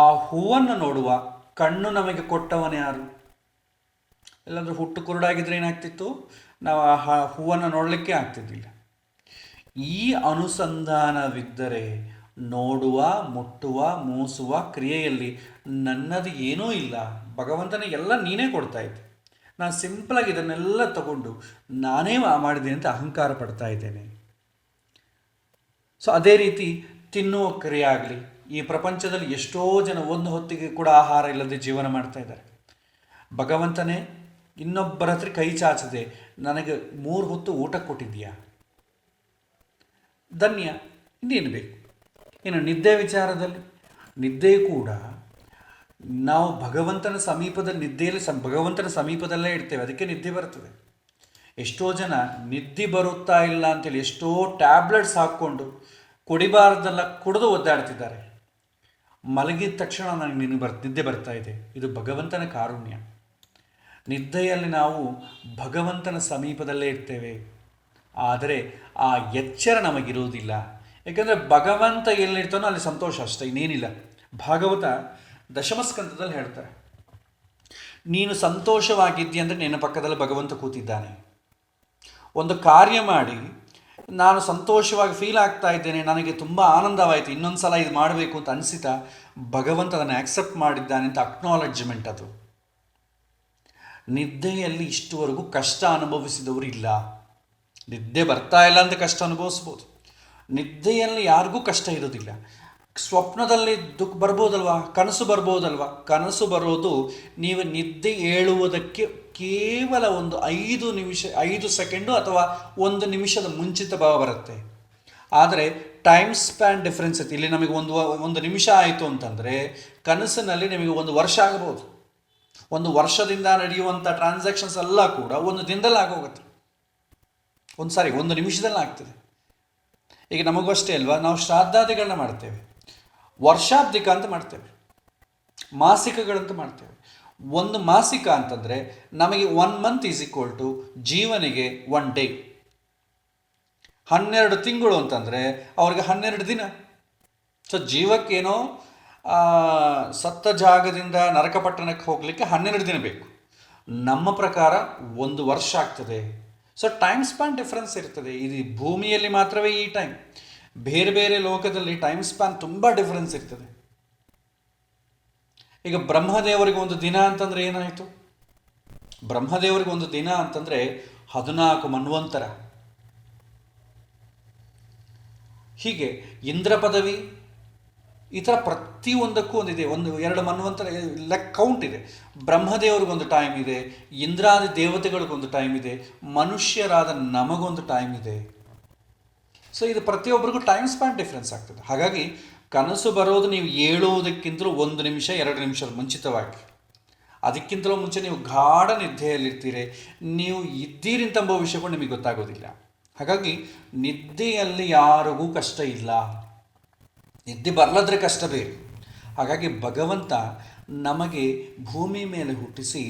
ಆ ಹೂವನ್ನು ನೋಡುವ ಕಣ್ಣು ನಮಗೆ ಕೊಟ್ಟವನು ಯಾರು? ಇಲ್ಲಾಂದ್ರೆ ಹುಟ್ಟು ಕುರುಡಾಗಿದ್ರೆ ಏನಾಗ್ತಿತ್ತು, ನಾವು ಆ ಹೂವನ್ನು ನೋಡಲಿಕ್ಕೆ ಆಗ್ತಿದ್ದಿಲ್ಲ. ಈ ಅನುಸಂಧಾನವಿದ್ದರೆ ನೋಡುವ, ಮುಟ್ಟುವ, ಮೂಸುವ ಕ್ರಿಯೆಯಲ್ಲಿ ನನ್ನದು ಏನೂ ಇಲ್ಲ, ಭಗವಂತನಿಗೆ ಎಲ್ಲ ನೀನೇ ಕೊಡ್ತಾ ಇದ್ದೆ, ನಾನು ಸಿಂಪಲಾಗಿ ಇದನ್ನೆಲ್ಲ ತಗೊಂಡು ನಾನೇ ಮಾಡಿದ್ದೇನೆ ಅಂತ ಅಹಂಕಾರ ಪಡ್ತಾ ಇದ್ದೇನೆ. ಸೊ ಅದೇ ರೀತಿ ತಿನ್ನುವ ಕ್ರಿಯೆ ಆಗಲಿ, ಈ ಪ್ರಪಂಚದಲ್ಲಿ ಎಷ್ಟೋ ಜನ ಒಂದು ಹೊತ್ತಿಗೆ ಕೂಡ ಆಹಾರ ಇಲ್ಲದೆ ಜೀವನ ಮಾಡ್ತಾ ಇದ್ದಾರೆ. ಭಗವಂತನೇ ಇನ್ನೊಬ್ಬರ ಹತ್ರ ಕೈ ಚಾಚದೆ ನನಗೆ 3 ಹೊತ್ತು ಊಟ ಕೊಟ್ಟಿದ್ದೀಯಾ, ಧನ್ಯ, ಇನ್ನೇನು ಬೇಕು. ಇನ್ನು ನಿದ್ದೆ ವಿಚಾರದಲ್ಲಿ, ನಿದ್ದೆ ಕೂಡ ನಾವು ಭಗವಂತನ ಸಮೀಪದಲ್ಲಿ, ನಿದ್ದೆಯಲ್ಲಿ ಭಗವಂತನ ಸಮೀಪದಲ್ಲೇ ಇಡ್ತೇವೆ, ಅದಕ್ಕೆ ನಿದ್ದೆ ಬರ್ತದೆ. ಎಷ್ಟೋ ಜನ ನಿದ್ದೆ ಬರುತ್ತಾ ಇಲ್ಲ ಅಂತೇಳಿ ಎಷ್ಟೋ ಟ್ಯಾಬ್ಲೆಟ್ಸ್ ಹಾಕ್ಕೊಂಡು ಕುಡಿಬಾರ್ದೆಲ್ಲ ಕುಡಿದು ಒದ್ದಾಡ್ತಿದ್ದಾರೆ. ಮಲಗಿದ ತಕ್ಷಣ ನನಗೆ ನಿದ್ದೆ ಬರ್ತಾ ಇದೆ. ಇದು ಭಗವಂತನ ಕಾರುಣ್ಯ. ನಿದ್ದೆಯಲ್ಲಿ ನಾವು ಭಗವಂತನ ಸಮೀಪದಲ್ಲೇ ಇರ್ತೇವೆ, ಆದರೆ ಆ ಎಚ್ಚರ ನಮಗಿರುವುದಿಲ್ಲ. ಯಾಕೆಂದರೆ ಭಗವಂತ ಎಲ್ಲಿರ್ತಾನೋ ಅಲ್ಲಿ ಸಂತೋಷ ಅಷ್ಟೇ, ಇನ್ನೇನಿಲ್ಲ. ಭಾಗವತ ದಶಮಸ್ಕಂದದಲ್ಲಿ ಹೇಳ್ತಾರೆ, ನೀನು ಸಂತೋಷವಾಗಿದ್ದಿ ಅಂದರೆ ನಿನ್ನ ಪಕ್ಕದಲ್ಲಿ ಭಗವಂತ ಕೂತಿದ್ದಾನೆ. ಒಂದು ಕಾರ್ಯ ಮಾಡಿ ನಾನು ಸಂತೋಷವಾಗಿ ಫೀಲ್ ಆಗ್ತಾ ಇದ್ದೇನೆ, ನನಗೆ ತುಂಬ ಆನಂದವಾಯಿತು, ಇನ್ನೊಂದು ಸಲ ಇದು ಮಾಡಬೇಕು ಅಂತ ಅನಿಸಿತಾ ಭಗವಂತ ಅದನ್ನು ಆಕ್ಸೆಪ್ಟ್ ಮಾಡಿದ್ದಾನೆ ಅಂತ ಅಕ್ನಾಲೆಡ್ಜ್ಮೆಂಟ್ ಅದು. ನಿದ್ದೆಯಲ್ಲಿ ಇಷ್ಟುವರೆಗೂ ಕಷ್ಟ ಅನುಭವಿಸಿದವರು ಇಲ್ಲ. ನಿದ್ದೆ ಬರ್ತಾ ಇಲ್ಲ ಅಂತ ಕಷ್ಟ ಅನುಭವಿಸ್ಬೋದು, ನಿದ್ದೆಯಲ್ಲಿ ಯಾರಿಗೂ ಕಷ್ಟ ಇರೋದಿಲ್ಲ. ಸ್ವಪ್ನದಲ್ಲಿ ದುಃಖ ಬರ್ಬೋದಲ್ವಾ, ಕನಸು ಬರ್ಬೋದಲ್ವಾ. ಕನಸು ಬರೋದು ನೀವು ನಿದ್ದೆ ಏಳುವುದಕ್ಕೆ ಕೇವಲ ಒಂದು 5 ಸೆಕೆಂಡು ಅಥವಾ 1 ನಿಮಿಷದ ಮುಂಚಿತ ಭಾವ ಬರುತ್ತೆ. ಆದರೆ ಟೈಮ್ ಸ್ಪ್ಯಾನ್ ಡಿಫ್ರೆನ್ಸ್ ಇತ್ತು. ಇಲ್ಲಿ ನಮಗೆ ಒಂದು ನಿಮಿಷ ಆಯಿತು ಅಂತಂದರೆ ಕನಸಿನಲ್ಲಿ ನಿಮಗೆ 1 ವರ್ಷ ಆಗಬಹುದು. 1 ವರ್ಷದಿಂದ ನಡೆಯುವಂಥ ಟ್ರಾನ್ಸಾಕ್ಷನ್ಸ್ ಎಲ್ಲ ಕೂಡ 1 ದಿನದಲ್ಲಿ ಆಗೋಗುತ್ತೆ, 1 ನಿಮಿಷದಲ್ಲಿ ಆಗ್ತದೆ. ಈಗ ನಮಗೂ ಅಷ್ಟೇ ಅಲ್ವಾ, ನಾವು ಶ್ರಾದ್ದಾದಿಗಳನ್ನ ಮಾಡ್ತೇವೆ, ವರ್ಷಾಬ್ದಿಕ ಅಂತ ಮಾಡ್ತೇವೆ, ಮಾಸಿಕಗಳಂತ ಮಾಡ್ತೇವೆ. 1 ಮಾಸಿಕ ಅಂತಂದರೆ ನಮಗೆ 1 ಮಂತ್ ಈಸ್ ಈಕ್ವಲ್ ಟು ಜೀವನಿಗೆ 1 ಡೇ. 12 ತಿಂಗಳು ಅಂತಂದರೆ ಅವ್ರಿಗೆ 12 ದಿನ. ಸೊ ಜೀವಕ್ಕೇನೋ ಸತ್ತ ಜಾಗದಿಂದ ನರಕಪಟ್ಟಣಕ್ಕೆ ಹೋಗಲಿಕ್ಕೆ 12 ದಿನ ಬೇಕು. ನಮ್ಮ ಪ್ರಕಾರ 1 ವರ್ಷ ಆಗ್ತದೆ. ಸೊ ಟೈಮ್ ಸ್ಪ್ಯಾನ್ ಡಿಫ್ರೆನ್ಸ್ ಇರ್ತದೆ. ಇದು ಭೂಮಿಯಲ್ಲಿ ಮಾತ್ರವೇ ಈ ಟೈಮ್, ಬೇರೆ ಬೇರೆ ಲೋಕದಲ್ಲಿ ಟೈಮ್ ಸ್ಪ್ಯಾನ್ ತುಂಬ ಡಿಫ್ರೆನ್ಸ್ ಇರ್ತದೆ. ಈಗ ಬ್ರಹ್ಮದೇವರಿಗೆ 1 ದಿನ ಅಂತಂದರೆ ಏನಾಯಿತು? ಬ್ರಹ್ಮದೇವರಿಗೆ 1 ದಿನ ಅಂತಂದರೆ 14 ಮನ್ವಂತರ. ಹೀಗೆ ಇಂದ್ರ ಪದವಿ ಈ ಥರ ಪ್ರತಿಯೊಂದಕ್ಕೂ ಒಂದಿದೆ, 1-2 ಮನ್ವಂತರ ಕೌಂಟ್ ಇದೆ. ಬ್ರಹ್ಮದೇವ್ರಿಗೊಂದು ಟೈಮ್ ಇದೆ, ಇಂದ್ರಾದಿ ದೇವತೆಗಳಿಗೊಂದು ಟೈಮ್ ಇದೆ, ಮನುಷ್ಯರಾದ ನಮಗೊಂದು ಟೈಮ್ ಇದೆ. ಸೊ ಇದು ಪ್ರತಿಯೊಬ್ಬರಿಗೂ ಟೈಮ್ ಸ್ಪ್ಯಾನ್ ಡಿಫ್ರೆನ್ಸ್ ಆಗ್ತದೆ. ಹಾಗಾಗಿ ಕನಸು ಬರೋದು ನೀವು ಏಳುವುದಕ್ಕಿಂತಲೂ 1 ನಿಮಿಷ 2 ನಿಮಿಷದ ಮುಂಚಿತವಾಗಿ. ಅದಕ್ಕಿಂತಲೂ ಮುಂಚೆ ನೀವು ಗಾಢ ನಿದ್ದೆಯಲ್ಲಿರ್ತೀರಿ, ನೀವು ಇದ್ದೀರಿ ಅಂತಂಬೋ ವಿಷಯಗಳು ನಿಮಗೆ ಗೊತ್ತಾಗೋದಿಲ್ಲ. ಹಾಗಾಗಿ ನಿದ್ದೆಯಲ್ಲಿ ಯಾರಿಗೂ ಕಷ್ಟ ಇಲ್ಲ, ನಿದ್ದೆ ಬರಲಾದ್ರೆ ಕಷ್ಟ ಬೇರೆ. ಹಾಗಾಗಿ ಭಗವಂತ ನಮಗೆ ಭೂಮಿ ಮೇಲೆ ಹುಟ್ಟಿಸಿ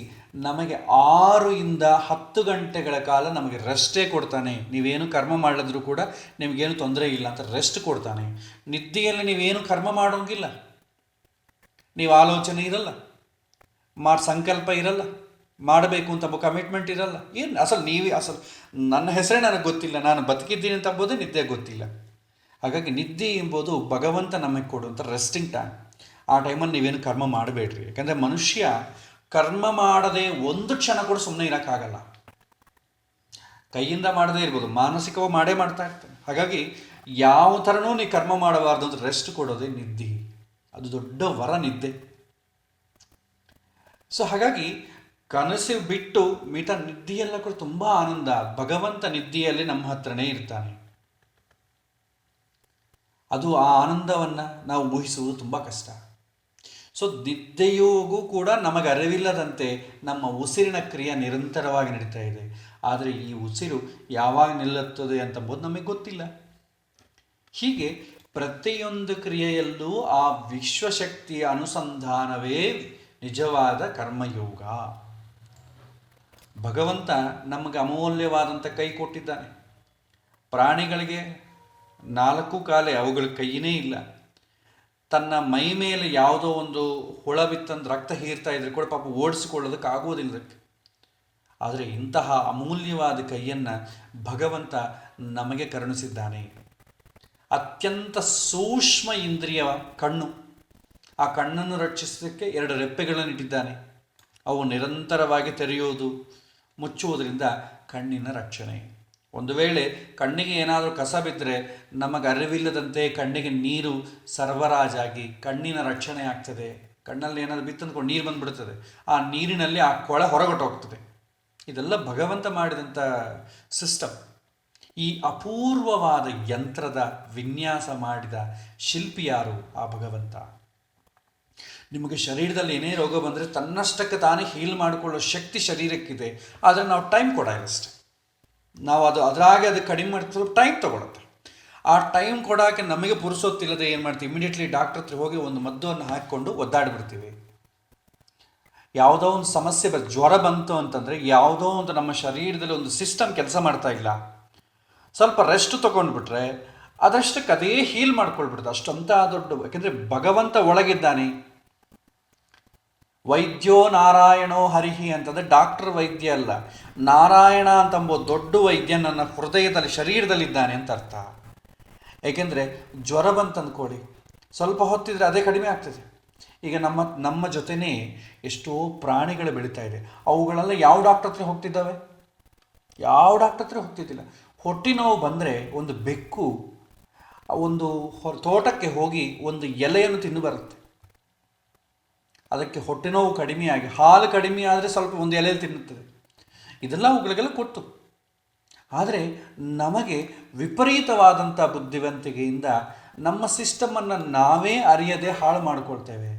ನಮಗೆ 6-10 ಗಂಟೆಗಳ ಕಾಲ ನಮಗೆ ರೆಸ್ಟೇ ಕೊಡ್ತಾನೆ. ನೀವೇನು ಕರ್ಮ ಮಾಡಿದ್ರೂ ಕೂಡ ನಿಮಗೇನು ತೊಂದರೆ ಇಲ್ಲ ಅಂತ ರೆಸ್ಟ್ ಕೊಡ್ತಾನೆ. ನಿದ್ದೆಯಲ್ಲಿ ನೀವೇನು ಕರ್ಮ ಮಾಡೋಂಗಿಲ್ಲ, ನೀವು ಆಲೋಚನೆ ಇರಲ್ಲ, ಸಂಕಲ್ಪ ಇರಲ್ಲ, ಮಾಡಬೇಕು ಅಂತ ಕಮಿಟ್ಮೆಂಟ್ ಇರಲ್ಲ. ಏನು ಅಸಲು ನನ್ನ ಹೆಸರೇ ನನಗೆ ಗೊತ್ತಿಲ್ಲ, ನಾನು ಬದುಕಿದ್ದೀನಿ ಅಂತ ಅಂಬೋದೇ ನಿದ್ದೆ ಗೊತ್ತಿಲ್ಲ. ಹಾಗಾಗಿ ನಿದ್ದೆ ಎಂಬುದು ಭಗವಂತ ನಮಗೆ ಕೊಡುವಂಥ ರೆಸ್ಟಿಂಗ್ ಟೈಮ್. ಆ ಟೈಮಲ್ಲಿ ನೀವೇನು ಕರ್ಮ ಮಾಡಬೇಡ್ರಿ. ಯಾಕಂದರೆ ಮನುಷ್ಯ ಕರ್ಮ ಮಾಡದೆ 1 ಕ್ಷಣ ಕೂಡ ಸುಮ್ಮನೆ ಇರೋಕ್ಕಾಗಲ್ಲ. ಕೈಯಿಂದ ಮಾಡದೇ ಇರ್ಬೋದು, ಮಾನಸಿಕವಾಗಿ ಮಾಡ್ತಾ ಇರ್ತಾನೆ. ಹಾಗಾಗಿ ಯಾವ ಥರನೂ ನೀವು ಕರ್ಮ ಮಾಡಬಾರ್ದು ಅಂತ ರೆಸ್ಟ್ ಕೊಡೋದೇ ನಿದ್ದೆ. ಅದು ದೊಡ್ಡ ವರ ನಿದ್ದೆ. ಸೊ ಹಾಗಾಗಿ ಕನಸು ಬಿಟ್ಟು ನಿದ್ದೆಯೆಲ್ಲ ಕೂಡ ತುಂಬ ಆನಂದ. ಭಗವಂತ ನಿದ್ದೆಯಲ್ಲಿ ನಮ್ಮ ಹತ್ರನೇ ಇರ್ತಾನೆ. ಅದು ಆ ಆನಂದವನ್ನು ನಾವು ಊಹಿಸುವುದು ತುಂಬ ಕಷ್ಟ. ಸೊ ನಿದ್ದೆಯೋಗೂ ಕೂಡ ನಮಗೆ ಅರಿವಿಲ್ಲದಂತೆ ನಮ್ಮ ಉಸಿರಿನ ಕ್ರಿಯೆ ನಿರಂತರವಾಗಿ ನಡೀತಾ ಇದೆ. ಆದರೆ ಈ ಉಸಿರು ಯಾವಾಗ ನಿಲ್ಲುತ್ತದೆ ಅಂತಂಬೋದು ನಮಗೆ ಗೊತ್ತಿಲ್ಲ. ಹೀಗೆ ಪ್ರತಿಯೊಂದು ಕ್ರಿಯೆಯಲ್ಲೂ ಆ ವಿಶ್ವಶಕ್ತಿಯ ಅನುಸಂಧಾನವೇ ನಿಜವಾದ ಕರ್ಮಯೋಗ. ಭಗವಂತ ನಮಗೆ ಅಮೂಲ್ಯವಾದಂಥ ಕೈ ಕೊಟ್ಟಿದ್ದಾನೆ. ಪ್ರಾಣಿಗಳಿಗೆ 4 ಕಾಲೇ, ಅವುಗಳ ಕೈಯೇ ಇಲ್ಲ. ತನ್ನ ಮೈ ಮೇಲೆ ಯಾವುದೋ ಒಂದು ಹುಳ ಬಿತ್ತಂದು ರಕ್ತ ಹೀರ್ತಾ ಇದ್ರೆ ಕೂಡ ಪಾಪ ಓಡಿಸಿಕೊಳ್ಳೋದಕ್ಕೆ ಆಗೋದಿಲ್ಲದಕ್ಕೆ. ಆದರೆ ಇಂತಹ ಅಮೂಲ್ಯವಾದ ಕೈಯನ್ನು ಭಗವಂತ ನಮಗೆ ಕರುಣಿಸಿದ್ದಾನೆ. ಅತ್ಯಂತ ಸೂಕ್ಷ್ಮ ಇಂದ್ರಿಯ ಕಣ್ಣು. ಆ ಕಣ್ಣನ್ನು ರಕ್ಷಿಸೋದಕ್ಕೆ 2 ರೆಪ್ಪೆಗಳನ್ನು ಇಟ್ಟಿದ್ದಾನೆ. ಅವು ನಿರಂತರವಾಗಿ ತೆರೆಯೋದು ಮುಚ್ಚುವುದರಿಂದ ಕಣ್ಣಿನ ರಕ್ಷಣೆ. ಒಂದು ವೇಳೆ ಕಣ್ಣಿಗೆ ಏನಾದರೂ ಕಸ ಬಿದ್ದರೆ ನಮಗೆ ಅರಿವಿಲ್ಲದಂತೆ ಕಣ್ಣಿಗೆ ನೀರು ಸರಬರಾಜಾಗಿ ಕಣ್ಣಿನ ರಕ್ಷಣೆ ಆಗ್ತದೆ. ಕಣ್ಣಲ್ಲಿ ಏನಾದರೂ ಬಿತ್ತಂದ್ಕೊಂಡು ನೀರು ಬಂದುಬಿಡ್ತದೆ, ಆ ನೀರಿನಲ್ಲಿ ಆ ಕೊಳ ಹೊರಗೊಟ್ಟೋಗ್ತದೆ. ಇದೆಲ್ಲ ಭಗವಂತ ಮಾಡಿದಂಥ ಸಿಸ್ಟಮ್. ಈ ಅಪೂರ್ವವಾದ ಯಂತ್ರದ ವಿನ್ಯಾಸ ಮಾಡಿದ ಶಿಲ್ಪಿ ಯಾರು? ಆ ಭಗವಂತ. ನಿಮಗೆ ಶರೀರದಲ್ಲಿ ಏನೇ ರೋಗ ಬಂದರೆ ತನ್ನಷ್ಟಕ್ಕೆ ತಾನೇ ಹೀಲ್ ಮಾಡಿಕೊಳ್ಳೋ ಶಕ್ತಿ ಶರೀರಕ್ಕಿದೆ. ಆದರೆ ನಾವು ಟೈಮ್ ಕೊಡಲ್ಲ ಅಷ್ಟೆ. ನಾವು ಅದು ಕಡಿಮೆ ಮಾಡ್ತೀವಿ, ಟೈಮ್ ತೊಗೊಳುತ್ತೆ. ಆ ಟೈಮ್ ಕೊಡೋಕ್ಕೆ ನಮಗೆ ಪುರುಸೊತ್ತಿಲ್ಲದೆ ಏನು ಮಾಡ್ತೀವಿ, ಇಮಿಡಿಯೇಟ್ಲಿ ಡಾಕ್ಟರ್ ಹತ್ರ ಹೋಗಿ ಒಂದು ಮದ್ದನ್ನು ಹಾಕಿಕೊಂಡು ಒದ್ದಾಡಿಬಿಡ್ತೀವಿ. ಯಾವುದೋ ಒಂದು ಸಮಸ್ಯೆ ಜ್ವರ ಬಂತು ಅಂತಂದರೆ ಯಾವುದೋ ಒಂದು ನಮ್ಮ ಶರೀರದಲ್ಲಿ ಒಂದು ಸಿಸ್ಟಮ್ ಕೆಲಸ ಮಾಡ್ತಾ ಇಲ್ಲ, ಸ್ವಲ್ಪ ರೆಸ್ಟ್ ತೊಗೊಂಡ್ಬಿಟ್ರೆ ಅದಷ್ಟಕ್ಕೆ ಅದೇ ಹೀಲ್ ಮಾಡ್ಕೊಳ್ಬಿಡುತ್ತೆ. ಅಷ್ಟಂತ ದೊಡ್ಡ, ಯಾಕೆಂದರೆ ಭಗವಂತ ಒಳಗಿದ್ದಾನೆ. ವೈದ್ಯೋ ನಾರಾಯಣೋ ಹರಿಹಿ ಅಂತಂದರೆ ಡಾಕ್ಟರ್ ವೈದ್ಯ ಅಲ್ಲ, ನಾರಾಯಣ ಅಂತಂಬೋ ದೊಡ್ಡ ವೈದ್ಯ ನನ್ನ ಹೃದಯದಲ್ಲಿ ಶರೀರದಲ್ಲಿದ್ದಾನೆ ಅಂತ ಅರ್ಥ. ಏಕೆಂದರೆ ಜ್ವರ ಬಂತಂದ್ಕೊಳ್ಳಿ, ಸ್ವಲ್ಪ ಹೊತ್ತಿದ್ರೆ ಅದೇ ಕಡಿಮೆ ಆಗ್ತದೆ. ಈಗ ನಮ್ಮ ಜೊತೆನೇ ಎಷ್ಟೋ ಪ್ರಾಣಿಗಳು ಬೆಳೀತಾ ಇದೆ, ಅವುಗಳೆಲ್ಲ ಯಾವ ಡಾಕ್ಟರ್ ಹತ್ರ ಹೋಗ್ತಿದ್ದಾವೆ? ಯಾವ ಡಾಕ್ಟರ್ ಹತ್ರ ಹೋಗ್ತಿದ್ದಿಲ್ಲ. ಹೊಟ್ಟೆ ನೋವು ಬಂದರೆ ಒಂದು ಬೆಕ್ಕು ಒಂದು ತೋಟಕ್ಕೆ ಹೋಗಿ ಒಂದು ಎಲೆಯನ್ನು ತಿಂದು ಬರುತ್ತೆ. ಅದಕ್ಕೆ ಹೊಟ್ಟೆ ನೋವು ಕಡಿಮೆಯಾಗಿ, ಹಾಲು ಕಡಿಮೆ ಆದರೆ ಸ್ವಲ್ಪ ಒಂದು ಎಲೆಯಲ್ಲಿ ತಿನ್ನುತ್ತದೆ. ಇದೆಲ್ಲ ಅವುಗಳಿಗೆಲ್ಲ ಕೊಟ್ಟು. ಆದರೆ ನಮಗೆ ವಿಪರೀತವಾದಂಥ ಬುದ್ಧಿವಂತಿಕೆಯಿಂದ ನಮ್ಮ ಸಿಸ್ಟಮನ್ನು ನಾವೇ ಅರಿಯದೆ ಹಾಳು ಮಾಡಿಕೊಳ್ತೇವೆ.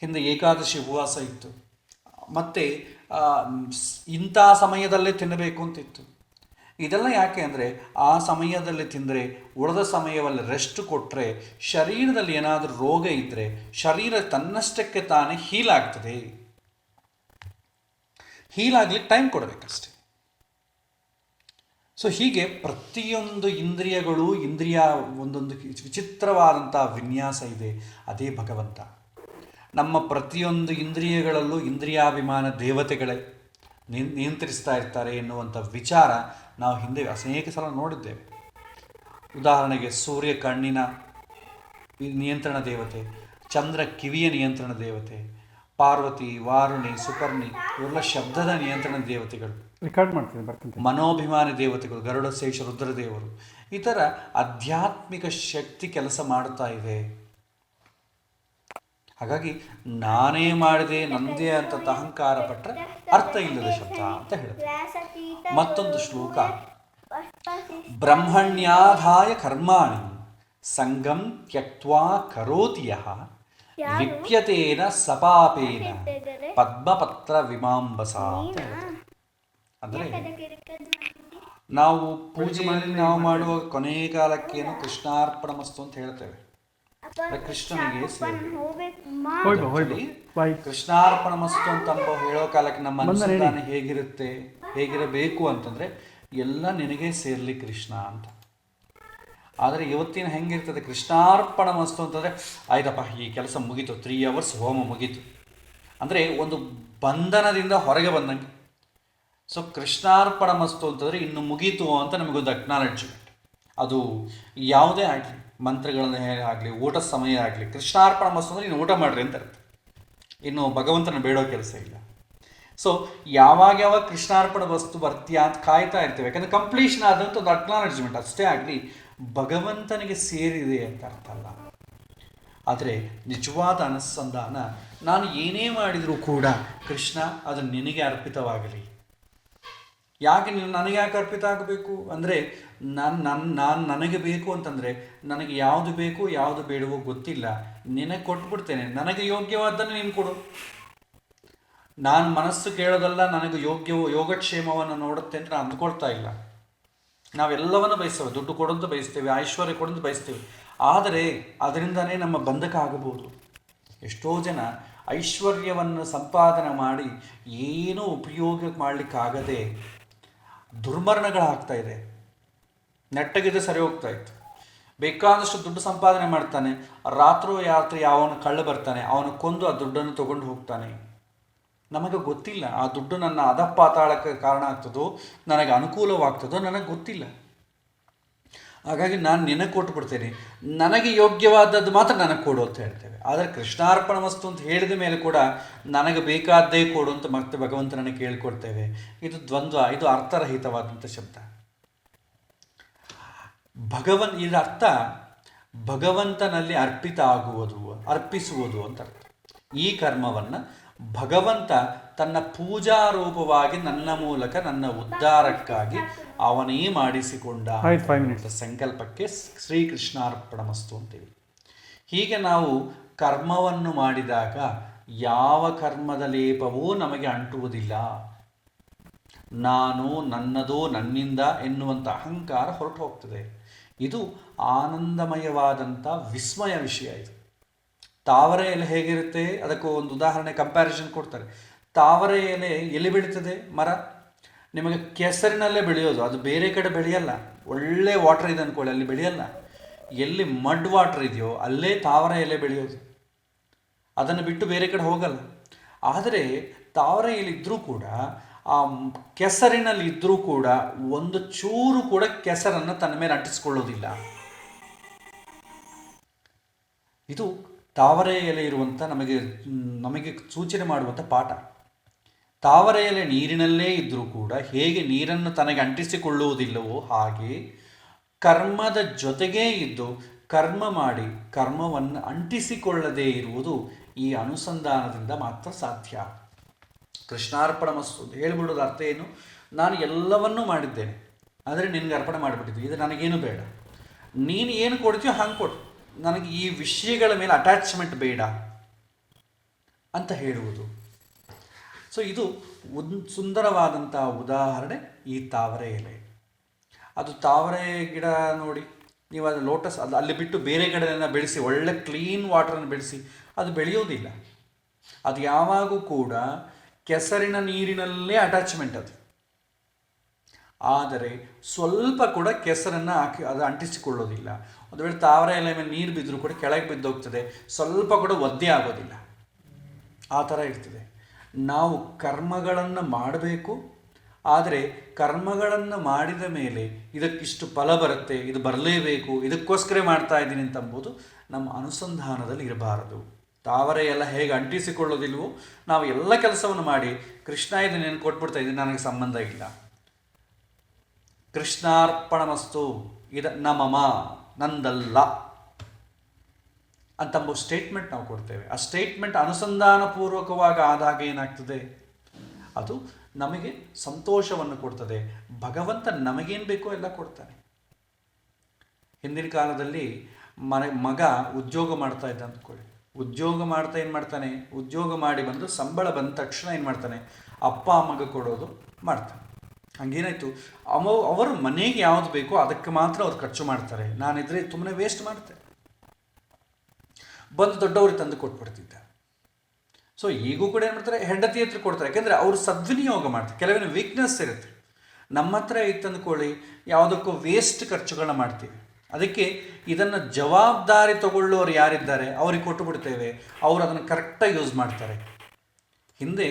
ಹಿಂದೆ ಏಕಾದಶಿ ಉಪವಾಸ ಇತ್ತು, ಮತ್ತು ಇಂಥ ಸಮಯದಲ್ಲೇ ತಿನ್ನಬೇಕು ಅಂತಿತ್ತು. ಇದೆಲ್ಲ ಯಾಕೆ ಅಂದರೆ ಆ ಸಮಯದಲ್ಲಿ ತಿಂದರೆ ಉಳಿದ ಸಮಯದಲ್ಲಿ ರೆಸ್ಟ್ ಕೊಟ್ಟರೆ ಶರೀರದಲ್ಲಿ ಏನಾದರೂ ರೋಗ ಇದ್ದರೆ ಶರೀರ ತನ್ನಷ್ಟಕ್ಕೆ ತಾನೇ ಹೀಲ್ ಆಗ್ತದೆ. ಹೀಲ್ ಆಗಲಿಕ್ಕೆ ಟೈಮ್ ಕೊಡಬೇಕಷ್ಟೆ. ಸೊ ಹೀಗೆ ಪ್ರತಿಯೊಂದು ಇಂದ್ರಿಯಗಳು, ಒಂದೊಂದು ವಿಚಿತ್ರವಾದಂಥ ವಿನ್ಯಾಸ ಇದೆ. ಅದೇ ಭಗವಂತ. ನಮ್ಮ ಪ್ರತಿಯೊಂದು ಇಂದ್ರಿಯಗಳಲ್ಲೂ ಇಂದ್ರಿಯಾಭಿಮಾನ ದೇವತೆಗಳೇ ನಿಯಂತ್ರಿಸ್ತಾ ಇರ್ತಾರೆ ಎನ್ನುವಂಥ ವಿಚಾರ ನಾವು ಹಿಂದೆ ಅನೇಕ ಸಲ ನೋಡಿದ್ದೇವೆ. ಉದಾಹರಣೆಗೆ ಸೂರ್ಯ ಕಣ್ಣಿನ ನಿಯಂತ್ರಣ ದೇವತೆ, ಚಂದ್ರ ಕಿವಿಯ ನಿಯಂತ್ರಣ ದೇವತೆ, ಪಾರ್ವತಿ, ವಾರುಣಿ, ಸುಪರ್ಣಿ ಇವೆಲ್ಲ ಶಬ್ದದ ನಿಯಂತ್ರಣ ದೇವತೆಗಳು. ರೆಕಾರ್ಡ್ ಮಾಡ್ತೀನಿ, ಬರ್ತೀನಿ. ಮನೋಭಿಮಾನಿ ದೇವತೆಗಳು, ಗರುಡ, ಶೇಷ, ರುದ್ರದೇವರು. ಈ ಥರ ಆಧ್ಯಾತ್ಮಿಕ ಶಕ್ತಿ ಕೆಲಸ ಮಾಡ್ತಾ ಇದೆ. ಹಾಗಾಗಿ ನಾನೇ ಮಾಡಿದೆ, ನಂದೇ ಅಂತ ಅಹಂಕಾರ ಪಟ್ಟರೆ ಅರ್ಥ ಇಲ್ಲದ ಶಬ್ದ ಅಂತ ಹೇಳುತ್ತೆ. ಮತ್ತೊಂದು ಶ್ಲೋಕ, ಬ್ರಹ್ಮಣ್ಯಾಧಾಯ ಕರ್ಮಾಣಿ ಸಂಗಂ ತ್ಯಕ್ತ್ವಾ ಕರೋತಿ ಯಃ ಲಿಪ್ಯತೇನ ಸಪಾಪೇನ ಪದ್ಮಪತ್ರ ವಿಮಾಂಬಸ ಅಂತ ಹೇಳುತ್ತೆ. ಅಂದರೆ ನಾವು ಪೂಜೆಯಲ್ಲಿ ನಾವು ಮಾಡುವ ಕೊನೆ ಕಾಲಕ್ಕೇನು ಕೃಷ್ಣಾರ್ಪಣ ಮಸ್ತು ಅಂತ ಹೇಳ್ತೇವೆ. ಕೃಷ್ಣನಿಗೆ ಕೃಷ್ಣಾರ್ಪಣ ಮಸ್ತು ಅಂತ ಹೇಳೋ ಕಾಲಕ್ಕೆ ನಮ್ಮ ಅನುಸಂಧಾನ ಹೇಗಿರಬೇಕು ಅಂತಂದ್ರೆ ಎಲ್ಲ ನಿನಗೆ ಸೇರ್ಲಿ ಕೃಷ್ಣ ಅಂತ. ಆದರೆ ಇವತ್ತಿನ ಹೆಂಗಿರ್ತದೆ, ಕೃಷ್ಣಾರ್ಪಣ ಮಸ್ತು ಅಂತಂದ್ರೆ ಆಯ್ತಪ್ಪ ಈ ಕೆಲಸ ಮುಗೀತು, 3 hours ಹೋಮ ಮುಗೀತು ಅಂದರೆ ಒಂದು ಬಂಧನದಿಂದ ಹೊರಗೆ ಬಂದಂಗೆ. ಸೊ ಕೃಷ್ಣಾರ್ಪಣ ಮಸ್ತು ಅಂತಂದರೆ ಇನ್ನು ಮುಗೀತು ಅಂತ ನಮಗೊಂದು ಅಕ್ನಾಲೆಡ್ಜ್ಮೆಂಟ್. ಅದು ಯಾವುದೇ ಆಗಲಿ, ಮಂತ್ರಗಳನ್ನ ಆಗಲಿ, ಊಟದ ಸಮಯ ಆಗಲಿ, ಕೃಷ್ಣಾರ್ಪಣ ಮಸ್ತು ಅಂದರೆ ಇನ್ನು ಊಟ ಮಾಡಿರಿ ಅಂತ ಅರ್ಥ. ಇನ್ನು ಭಗವಂತನ ಬೇಡೋ ಕೆಲಸ ಇಲ್ಲ. ಸೊ ಯಾವಾಗ ಕೃಷ್ಣಾರ್ಪಣ ವಸ್ತು ಬರ್ತೀಯಾ ಅಂತ ಕಾಯ್ತಾ ಇರ್ತೇವೆ. ಯಾಕಂದರೆ ಕಂಪ್ಲೀಷನ್ ಆದಂಥ ಒಂದು ಅಕ್ನಾಲೆಡ್ಜ್ಮೆಂಟ್ ಅಷ್ಟೇ ಆಗಲಿ, ಭಗವಂತನಿಗೆ ಸೇರಿದೆ ಅಂತ ಅರ್ಥ ಅಲ್ಲ. ಆದರೆ ನಿಜವಾದ ಅನುಸಂಧಾನ, ನಾನು ಏನೇ ಮಾಡಿದರೂ ಕೂಡ ಕೃಷ್ಣ ಅದು ನಿನಗೆ ಅರ್ಪಿತವಾಗಲಿ. ಯಾಕೆ ನೀವು ನನಗೆ ಯಾಕೆ ಅರ್ಪಿತ ಆಗಬೇಕು ಅಂದರೆ ನನಗೆ ಬೇಕು ಅಂತಂದರೆ ನನಗೆ ಯಾವುದು ಬೇಕು ಯಾವುದು ಬೇಡವೋ ಗೊತ್ತಿಲ್ಲ, ನಿನಗೆ ಕೊಟ್ಬಿಡ್ತೇನೆ. ನನಗೆ ಯೋಗ್ಯವಾದ್ದನ್ನು ನೀನು ಕೊಡು. ನಾನು ಮನಸ್ಸು ಕೇಳೋದಲ್ಲ, ನನಗೆ ಯೋಗಕ್ಷೇಮವನ್ನು ನೋಡುತ್ತೆ ಅಂತ ನಾನು ಅಂದ್ಕೊಳ್ತಾ ಇಲ್ಲ. ನಾವೆಲ್ಲವನ್ನು ಬಯಸ್ತೇವೆ, ದುಡ್ಡು ಕೊಡೋದು ಬಯಸ್ತೇವೆ, ಐಶ್ವರ್ಯ ಕೊಡೋದು ಬಯಸ್ತೇವೆ. ಆದರೆ ಅದರಿಂದನೇ ನಮ್ಮ ಬಂಧಕ ಆಗಬಹುದು. ಎಷ್ಟೋ ಜನ ಐಶ್ವರ್ಯವನ್ನು ಸಂಪಾದನೆ ಮಾಡಿ ಏನೂ ಉಪಯೋಗ ಮಾಡಲಿಕ್ಕಾಗದೆ ದುರ್ಮರಣಗಳಾಗ್ತಾ ಇದೆ. ನೆಟ್ಟಗಿದ್ರೆ ಸರಿ ಹೋಗ್ತಾ ಇತ್ತು. ಬೇಕಾದಷ್ಟು ದುಡ್ಡು ಸಂಪಾದನೆ ಮಾಡ್ತಾನೆ, ರಾತ್ರಿ ಅವನು ಕಳ್ಳ ಬರ್ತಾನೆ, ಅವನು ಕೊಂದು ಆ ದುಡ್ಡನ್ನು ತಗೊಂಡು ಹೋಗ್ತಾನೆ. ನಮಗೆ ಗೊತ್ತಿಲ್ಲ ಆ ದುಡ್ಡು ನನ್ನ ಅಧಪಾತಾಳಕ್ಕೆ ಕಾರಣ ಆಗ್ತದೋ, ನನಗೆ ಅನುಕೂಲವಾಗ್ತದೋ ನನಗೆ ಗೊತ್ತಿಲ್ಲ. ಹಾಗಾಗಿ ನಾನು ನಿನಗೆ ಕೊಟ್ಟುಬಿಡ್ತೇನೆ, ನನಗೆ ಯೋಗ್ಯವಾದದ್ದು ಮಾತ್ರ ನನಗೆ ಕೊಡು ಅಂತ ಹೇಳ್ತೇವೆ. ಆದರೆ ಕೃಷ್ಣಾರ್ಪಣ ವಸ್ತು ಅಂತ ಹೇಳಿದ ಮೇಲೆ ಕೂಡ ನನಗೆ ಬೇಕಾದ್ದೇ ಕೊಡು ಅಂತ ಮತ್ತೆ ಭಗವಂತನನ್ನು ಕೇಳಿಕೊಡ್ತೇವೆ. ಇದು ದ್ವಂದ್ವ, ಇದು ಅರ್ಥರಹಿತವಾದಂಥ ಶಬ್ದ. ಇದರ ಅರ್ಥ ಭಗವಂತನಲ್ಲಿ ಅರ್ಪಿಸುವುದು ಅಂತ ಅರ್ಥ. ಈ ಕರ್ಮವನ್ನು ಭಗವಂತ ತನ್ನ ಪೂಜಾ ರೂಪವಾಗಿ ನನ್ನ ಮೂಲಕ ನನ್ನ ಉದ್ಧಾರಕ್ಕಾಗಿ ಅವನೇ ಮಾಡಿಸಿಕೊಂಡ ಸಂಕಲ್ಪಕ್ಕೆ ಶ್ರೀಕೃಷ್ಣಾರ್ಪಣಮಸ್ತು ಅಂತೀವಿ. ಹೀಗೆ ನಾವು ಕರ್ಮವನ್ನು ಮಾಡಿದಾಗ ಯಾವ ಕರ್ಮದ ಲೇಪವೂ ನಮಗೆ ಅಂಟುವುದಿಲ್ಲ. ನಾನು, ನನ್ನದು, ನನ್ನಿಂದ ಎನ್ನುವಂಥ ಅಹಂಕಾರ ಹೊರಟು ಹೋಗ್ತದೆ. ಇದು ಆನಂದಮಯವಾದಂಥ ವಿಸ್ಮಯ ವಿಷಯ. ಇದು ತಾವರೆ ಎಲೆ ಹೇಗಿರುತ್ತೆ ಅದಕ್ಕೂ ಒಂದು ಉದಾಹರಣೆ ಕಂಪ್ಯಾರಿಸನ್ ಕೊಡ್ತಾರೆ. ತಾವರೆ ಎಲೆ ಎಲ್ಲಿ ಬೆಳೀತದೆ ಮರ? ನಿಮಗೆ ಕೆಸರಿನಲ್ಲೇ ಬೆಳೆಯೋದು, ಅದು ಬೇರೆ ಕಡೆ ಬೆಳೆಯಲ್ಲ. ಒಳ್ಳೆ ವಾಟರ್ ಇದೆ ಅಂದ್ಕೊಳ್ಳಿ, ಅಲ್ಲಿ ಬೆಳೆಯಲ್ಲ. ಎಲ್ಲಿ ಮಡ್ ವಾಟರ್ ಇದೆಯೋ ಅಲ್ಲೇ ತಾವರೆ ಎಲೆ ಬೆಳೆಯೋದು, ಅದನ್ನು ಬಿಟ್ಟು ಬೇರೆ ಕಡೆ ಹೋಗಲ್ಲ. ಆದರೆ ತಾವರೆ ಎಲೆ ಇದ್ದರೂ ಕೂಡ ಆ ಕೆಸರಿನಲ್ಲಿ ಇದ್ದರೂ ಕೂಡ ಒಂದು ಚೂರು ಕೂಡ ಕೆಸರನ್ನು ತನ್ನ ಮೇಲೆ ಅಂಟಿಸ್ಕೊಳ್ಳೋದಿಲ್ಲ. ಇದು ತಾವರೆ ಎಲೆ ಇರುವಂಥ ನಮಗೆ ಸೂಚನೆ ಮಾಡುವಂಥ ಪಾಠ. ತಾವರೆ ಎಲೆ ನೀರಿನಲ್ಲೇ ಇದ್ದರೂ ಕೂಡ ಹೇಗೆ ನೀರನ್ನು ತನಗೆ ಅಂಟಿಸಿಕೊಳ್ಳುವುದಿಲ್ಲವೋ ಹಾಗೆ ಕರ್ಮದ ಜೊತೆಗೇ ಇದ್ದು ಕರ್ಮ ಮಾಡಿ ಕರ್ಮವನ್ನು ಅಂಟಿಸಿಕೊಳ್ಳದೇ ಇರುವುದು ಈ ಅನುಸಂಧಾನದಿಂದ ಮಾತ್ರ ಸಾಧ್ಯ. ಕೃಷ್ಣಾರ್ಪಣಮಸ್ತು ಹೇಳಿಬಿಡೋದು ಅರ್ಥ ಏನು? ನಾನು ಎಲ್ಲವನ್ನೂ ಮಾಡಿದ್ದೇನೆ, ಆದರೆ ನಿನಗೆ ಅರ್ಪಣೆ ಮಾಡಿಬಿಟ್ಟಿದ್ದೆ, ಇದು ನನಗೇನು ಬೇಡ, ನೀನು ಏನು ಕೊಡ್ತೀಯೋ ಹಂಗೆ ಕೊಡು, ನನಗೆ ಈ ವಿಷಯಗಳ ಮೇಲೆ ಅಟ್ಯಾಚ್ಮೆಂಟ್ ಬೇಡ ಅಂತ ಹೇಳುವುದು. ಸೊ ಇದು ಒಂದು ಸುಂದರವಾದಂಥ ಉದಾಹರಣೆ ಈ ತಾವರೆ ಎಲೆ. ಅದು ತಾವರೆ ಗಿಡ ನೋಡಿ, ನೀವು ಅದು ಲೋಟಸ್ ಅದು ಅಲ್ಲಿ ಬಿಟ್ಟು ಬೇರೆ ಕಡೆಯನ್ನು ಬೆಳೆಸಿ ಒಳ್ಳೆ ಕ್ಲೀನ್ ವಾಟರನ್ನು ಬೆಳೆಸಿ ಅದು ಬೆಳೆಯೋದಿಲ್ಲ. ಅದು ಯಾವಾಗೂ ಕೂಡ ಕೆಸರಿನ ನೀರಿನಲ್ಲೇ ಅಟ್ಯಾಚ್ಮೆಂಟ್ ಅದು. ಆದರೆ ಸ್ವಲ್ಪ ಕೂಡ ಕೆಸರನ್ನು ಅದು ಅಂಟಿಸಿಕೊಳ್ಳೋದಿಲ್ಲ. ಒಂದು ವೇಳೆ ತಾವರೆ ಎಲೆ ಮೇಲೆ ನೀರು ಬಿದ್ದರೂ ಕೂಡ ಕೆಳಗೆ ಬಿದ್ದೋಗ್ತದೆ, ಸ್ವಲ್ಪ ಕೂಡ ಒದ್ದೆ ಆಗೋದಿಲ್ಲ. ಆ ಥರ ಇರ್ತದೆ. ನಾವು ಕರ್ಮಗಳನ್ನು ಮಾಡಬೇಕು, ಆದರೆ ಕರ್ಮಗಳನ್ನು ಮಾಡಿದ ಮೇಲೆ ಇದಕ್ಕಿಷ್ಟು ಫಲ ಬರುತ್ತೆ, ಇದು ಬರಲೇಬೇಕು, ಇದಕ್ಕೋಸ್ಕರ ಮಾಡ್ತಾ ಇದ್ದೀನಿ ಅಂತಂಬುದು ನಮ್ಮ ಅನುಸಂಧಾನದಲ್ಲಿ ಇರಬಾರದು. ತಾವರೆ ಎಲ್ಲ ಹೇಗೆ ಅಂಟಿಸಿಕೊಳ್ಳೋದಿಲ್ವೋ ನಾವು ಎಲ್ಲ ಕೆಲಸವನ್ನು ಮಾಡಿ ಕೃಷ್ಣ ಇದನ್ನೇನು ಕೊಟ್ಬಿಡ್ತಾ ಇದ್ದೀನಿ, ನನಗೆ ಸಂಬಂಧ ಇಲ್ಲ, ಕೃಷ್ಣಾರ್ಪಣಮಸ್ತು, ನಮಮ, ನಂದಲ್ಲ ಅಂತಂಬ ಸ್ಟೇಟ್ಮೆಂಟ್ ನಾವು ಕೊಡ್ತೇವೆ. ಆ ಸ್ಟೇಟ್ಮೆಂಟ್ ಅನುಸಂಧಾನಪೂರ್ವಕವಾಗಿ ಆದಾಗ ಏನಾಗ್ತದೆ, ಅದು ನಮಗೆ ಸಂತೋಷವನ್ನು ಕೊಡ್ತದೆ. ಭಗವಂತ ನಮಗೇನು ಬೇಕೋ ಎಲ್ಲ ಕೊಡ್ತಾನೆ. ಹಿಂದಿನ ಕಾಲದಲ್ಲಿ ಮಗ ಉದ್ಯೋಗ ಮಾಡ್ತಾ ಇದ್ದ ಅಂದ್ಕೊಳ್ಳಿ, ಉದ್ಯೋಗ ಮಾಡ್ತಾ ಏನು ಮಾಡ್ತಾನೆ, ಉದ್ಯೋಗ ಮಾಡಿ ಬಂದು ಸಂಬಳ ಬಂದ ತಕ್ಷಣ ಏನು ಮಾಡ್ತಾನೆ, ಅಪ್ಪ ಅಮ್ಮಗೆ ಕೊಡೋದು ಮಾಡ್ತಾನೆ. ಹಂಗೇನಾಯಿತು, ಅವರು ಮನೆಗೆ ಯಾವುದು ಬೇಕೋ ಅದಕ್ಕೆ ಮಾತ್ರ ಅವ್ರು ಖರ್ಚು ಮಾಡ್ತಾರೆ. ನಾನಿದ್ರೆ ತುಂಬನೇ ವೇಸ್ಟ್ ಮಾಡ್ತೆ, ಬಂದು ದೊಡ್ಡವ್ರಿಗೆ ತಂದು ಕೊಟ್ಬಿಡ್ತಿದ್ದ. ಸೊ ಈಗೂ ಕೂಡ ಏನು ಮಾಡ್ತಾರೆ, ಹೆಂಡತಿ ಹತ್ರ ಕೊಡ್ತಾರೆ. ಯಾಕೆಂದರೆ ಅವರು ಸದ್ವಿನಿಯೋಗ ಮಾಡ್ತಾರೆ. ಕೆಲವೊಂದು ವೀಕ್ನೆಸ್ ಇರುತ್ತೆ. ನಮ್ಮ ಹತ್ರ ಇತ್ತಂದ್ಕೊಳ್ಳಿ ಯಾವುದಕ್ಕೂ ವೇಸ್ಟ್ ಖರ್ಚುಗಳನ್ನ ಮಾಡ್ತೀವಿ. ಅದಕ್ಕೆ ಇದನ್ನು ಜವಾಬ್ದಾರಿ ತಗೊಳ್ಳೋರು ಯಾರಿದ್ದಾರೆ ಅವ್ರಿಗೆ ಕೊಟ್ಟು ಬಿಡ್ತೇವೆ, ಅವರು ಅದನ್ನು ಕರೆಕ್ಟಾಗಿ ಯೂಸ್ ಮಾಡ್ತಾರೆ. ಹಿಂದೆ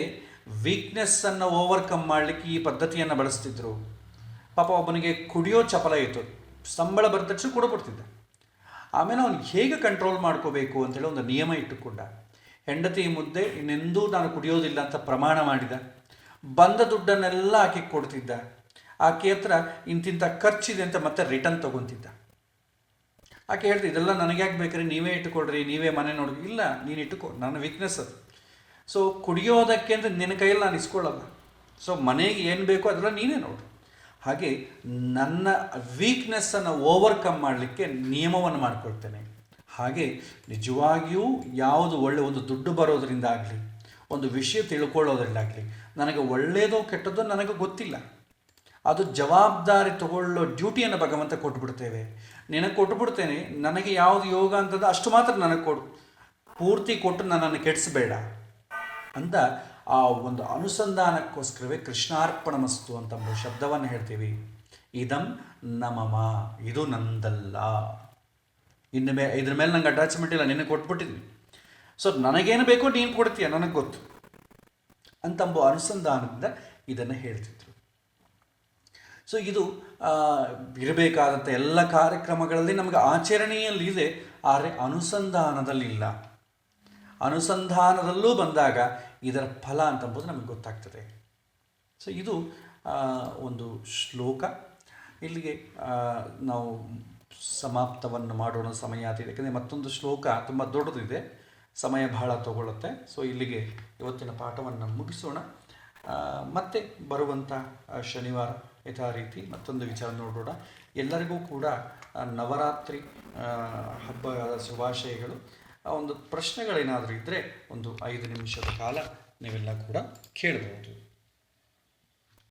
ವೀಕ್ನೆಸ್ಸನ್ನು ಓವರ್ಕಮ್ ಮಾಡಲಿಕ್ಕೆ ಈ ಪದ್ಧತಿಯನ್ನು ಬಳಸ್ತಿದ್ರು. ಪಾಪ ಒಬ್ಬನಿಗೆ ಕುಡಿಯೋ ಚಪಲ ಇತ್ತು, ಸಂಬಳ ಬರೆದ ತಕ್ಷಣ ಕೊಡ್ಬಿಡ್ತಿದ್ದ. ಆಮೇಲೆ ಅವನು ಹೇಗೆ ಕಂಟ್ರೋಲ್ ಮಾಡ್ಕೋಬೇಕು ಅಂತೇಳಿ ಒಂದು ನಿಯಮ ಇಟ್ಟುಕೊಂಡ. ಹೆಂಡತಿ ಮುದ್ದೆ ಇನ್ನೆಂದೂ ನಾನು ಕುಡಿಯೋದಿಲ್ಲ ಅಂತ ಪ್ರಮಾಣ ಮಾಡಿದ. ಬಂದ ದುಡ್ಡನ್ನೆಲ್ಲ ಆಕೆ ಕೊಡ್ತಿದ್ದ. ಆಕೆ ಹತ್ರ ಇಂತಿಂಥ ಖರ್ಚಿದೆ ಅಂತ ಮತ್ತೆ ರಿಟರ್ನ್ ತೊಗೊತಿದ್ದ. ಆಕೆ ಹೇಳ್ತಿದ್ದ, ಇದೆಲ್ಲ ನನಗೆ ಯಾಕೆ ಬೇಕಾದ್ರೆ ನೀವೇ ಇಟ್ಟುಕೊಡ್ರಿ, ನೀವೇ ಮನೆ ನೋಡಿ. ಇಲ್ಲ, ನೀನು ಇಟ್ಟುಕೊ, ನನ್ನ ವೀಕ್ನೆಸ್ ಅದು. ಸೊ ಕುಡಿಯೋದಕ್ಕೆ ಅಂತ ನಿನ್ನ ಕೈಯಲ್ಲಿ ನಾನು ಇಸ್ಕೊಳ್ಳಲ್ಲ. ಸೊ ಮನೆಗೆ ಏನು ಬೇಕೋ ಅದೆಲ್ಲ ನೀನೇ ನೋಡು. ಹಾಗೆ ನನ್ನ ವೀಕ್ನೆಸ್ಸನ್ನು ಓವರ್ಕಮ್ ಮಾಡಲಿಕ್ಕೆ ನಿಯಮವನ್ನು ಮಾಡಿಕೊಳ್ತೇನೆ. ಹಾಗೆ ನಿಜವಾಗಿಯೂ ಯಾವುದು ಒಳ್ಳೆ ಒಂದು ದುಡ್ಡು ಬರೋದರಿಂದ ಆಗಲಿ, ಒಂದು ವಿಷಯ ತಿಳ್ಕೊಳ್ಳೋದ್ರಿಂದಾಗಲಿ ನನಗೆ ಒಳ್ಳೆಯದೋ ಕೆಟ್ಟದ್ದೋ ನನಗೆ ಗೊತ್ತಿಲ್ಲ. ಅದು ಜವಾಬ್ದಾರಿ ತಗೊಳ್ಳೋ ಡ್ಯೂಟಿಯನ್ನು ಭಗವಂತ ಕೊಟ್ಬಿಡ್ತೇವೆ. ನಿನಗೆ ಕೊಟ್ಟುಬಿಡ್ತೇನೆ, ನನಗೆ ಯಾವುದು ಯೋಗ ಅಂತದ್ದು ಅಷ್ಟು ಮಾತ್ರ ನನಗೆ ಕೊಡು, ಪೂರ್ತಿ ಕೊಟ್ಟು ನನ್ನನ್ನು ಕೆಡಿಸಬೇಡ ಅಂತ ಆ ಒಂದು ಅನುಸಂಧಾನಕ್ಕೋಸ್ಕರವೇ ಕೃಷ್ಣಾರ್ಪಣಮಸ್ತು ಅಂತ ಶಬ್ದವನ್ನು ಹೇಳ್ತೀವಿ. ಇದಂ ನಮಮ, ಇದು ನಂದಲ್ಲ, ಇದ್ರ ಮೇಲೆ ನಂಗೆ ಅಟ್ಯಾಚ್ಮೆಂಟ್ ಇಲ್ಲ, ನಿನಗೆ ಕೊಟ್ಬಿಟ್ಟಿದ್ವಿ. ಸೊ ನನಗೇನು ಬೇಕೋ ನೀನು ಕೊಡ್ತೀಯ, ನನಗೆ ಗೊತ್ತು ಅಂತಂಬ ಅನುಸಂಧಾನದಿಂದ ಇದನ್ನು ಹೇಳ್ತಿದ್ರು. ಸೊ ಇದು ಇರಬೇಕಾದಂಥ ಎಲ್ಲ ಕಾರ್ಯಕ್ರಮಗಳಲ್ಲಿ ನಮಗೆ ಆಚರಣೆಯಲ್ಲಿ ಇದೆ, ಆದರೆ ಅನುಸಂಧಾನದಲ್ಲಿಲ್ಲ. ಅನುಸಂಧಾನದಲ್ಲೂ ಬಂದಾಗ ಇದರ ಫಲ ಅಂತಂಬುದು ನಮಗೆ ಗೊತ್ತಾಗ್ತದೆ. ಸೊ ಇದು ಒಂದು ಶ್ಲೋಕ. ಇಲ್ಲಿಗೆ ನಾವು ಸಮಾಪ್ತವನ್ನು ಮಾಡೋಣ, ಸಮಯ ಆಗಿದೆ. ಯಾಕೆಂದರೆ ಮತ್ತೊಂದು ಶ್ಲೋಕ ತುಂಬ ದೊಡ್ಡದಿದೆ, ಸಮಯ ಬಹಳ ತಗೊಳ್ಳುತ್ತೆ. ಸೊ ಇಲ್ಲಿಗೆ ಇವತ್ತಿನ ಪಾಠವನ್ನು ಮುಗಿಸೋಣ. ಮತ್ತೆ ಬರುವಂಥ ಶನಿವಾರ ಯಥಾ ರೀತಿ ಮತ್ತೊಂದು ವಿಚಾರ ನೋಡೋಣ. ಎಲ್ಲರಿಗೂ ಕೂಡ ನವರಾತ್ರಿ ಹಬ್ಬದ ಶುಭಾಶಯಗಳು. ಒಂದು ಪ್ರಶ್ನೆಗಳೇನಾದರೂ ಇದ್ದರೆ ಒಂದು 5 ನಿಮಿಷದ ಕಾಲ ನೀವೆಲ್ಲ ಕೂಡ ಕೇಳಬಹುದು.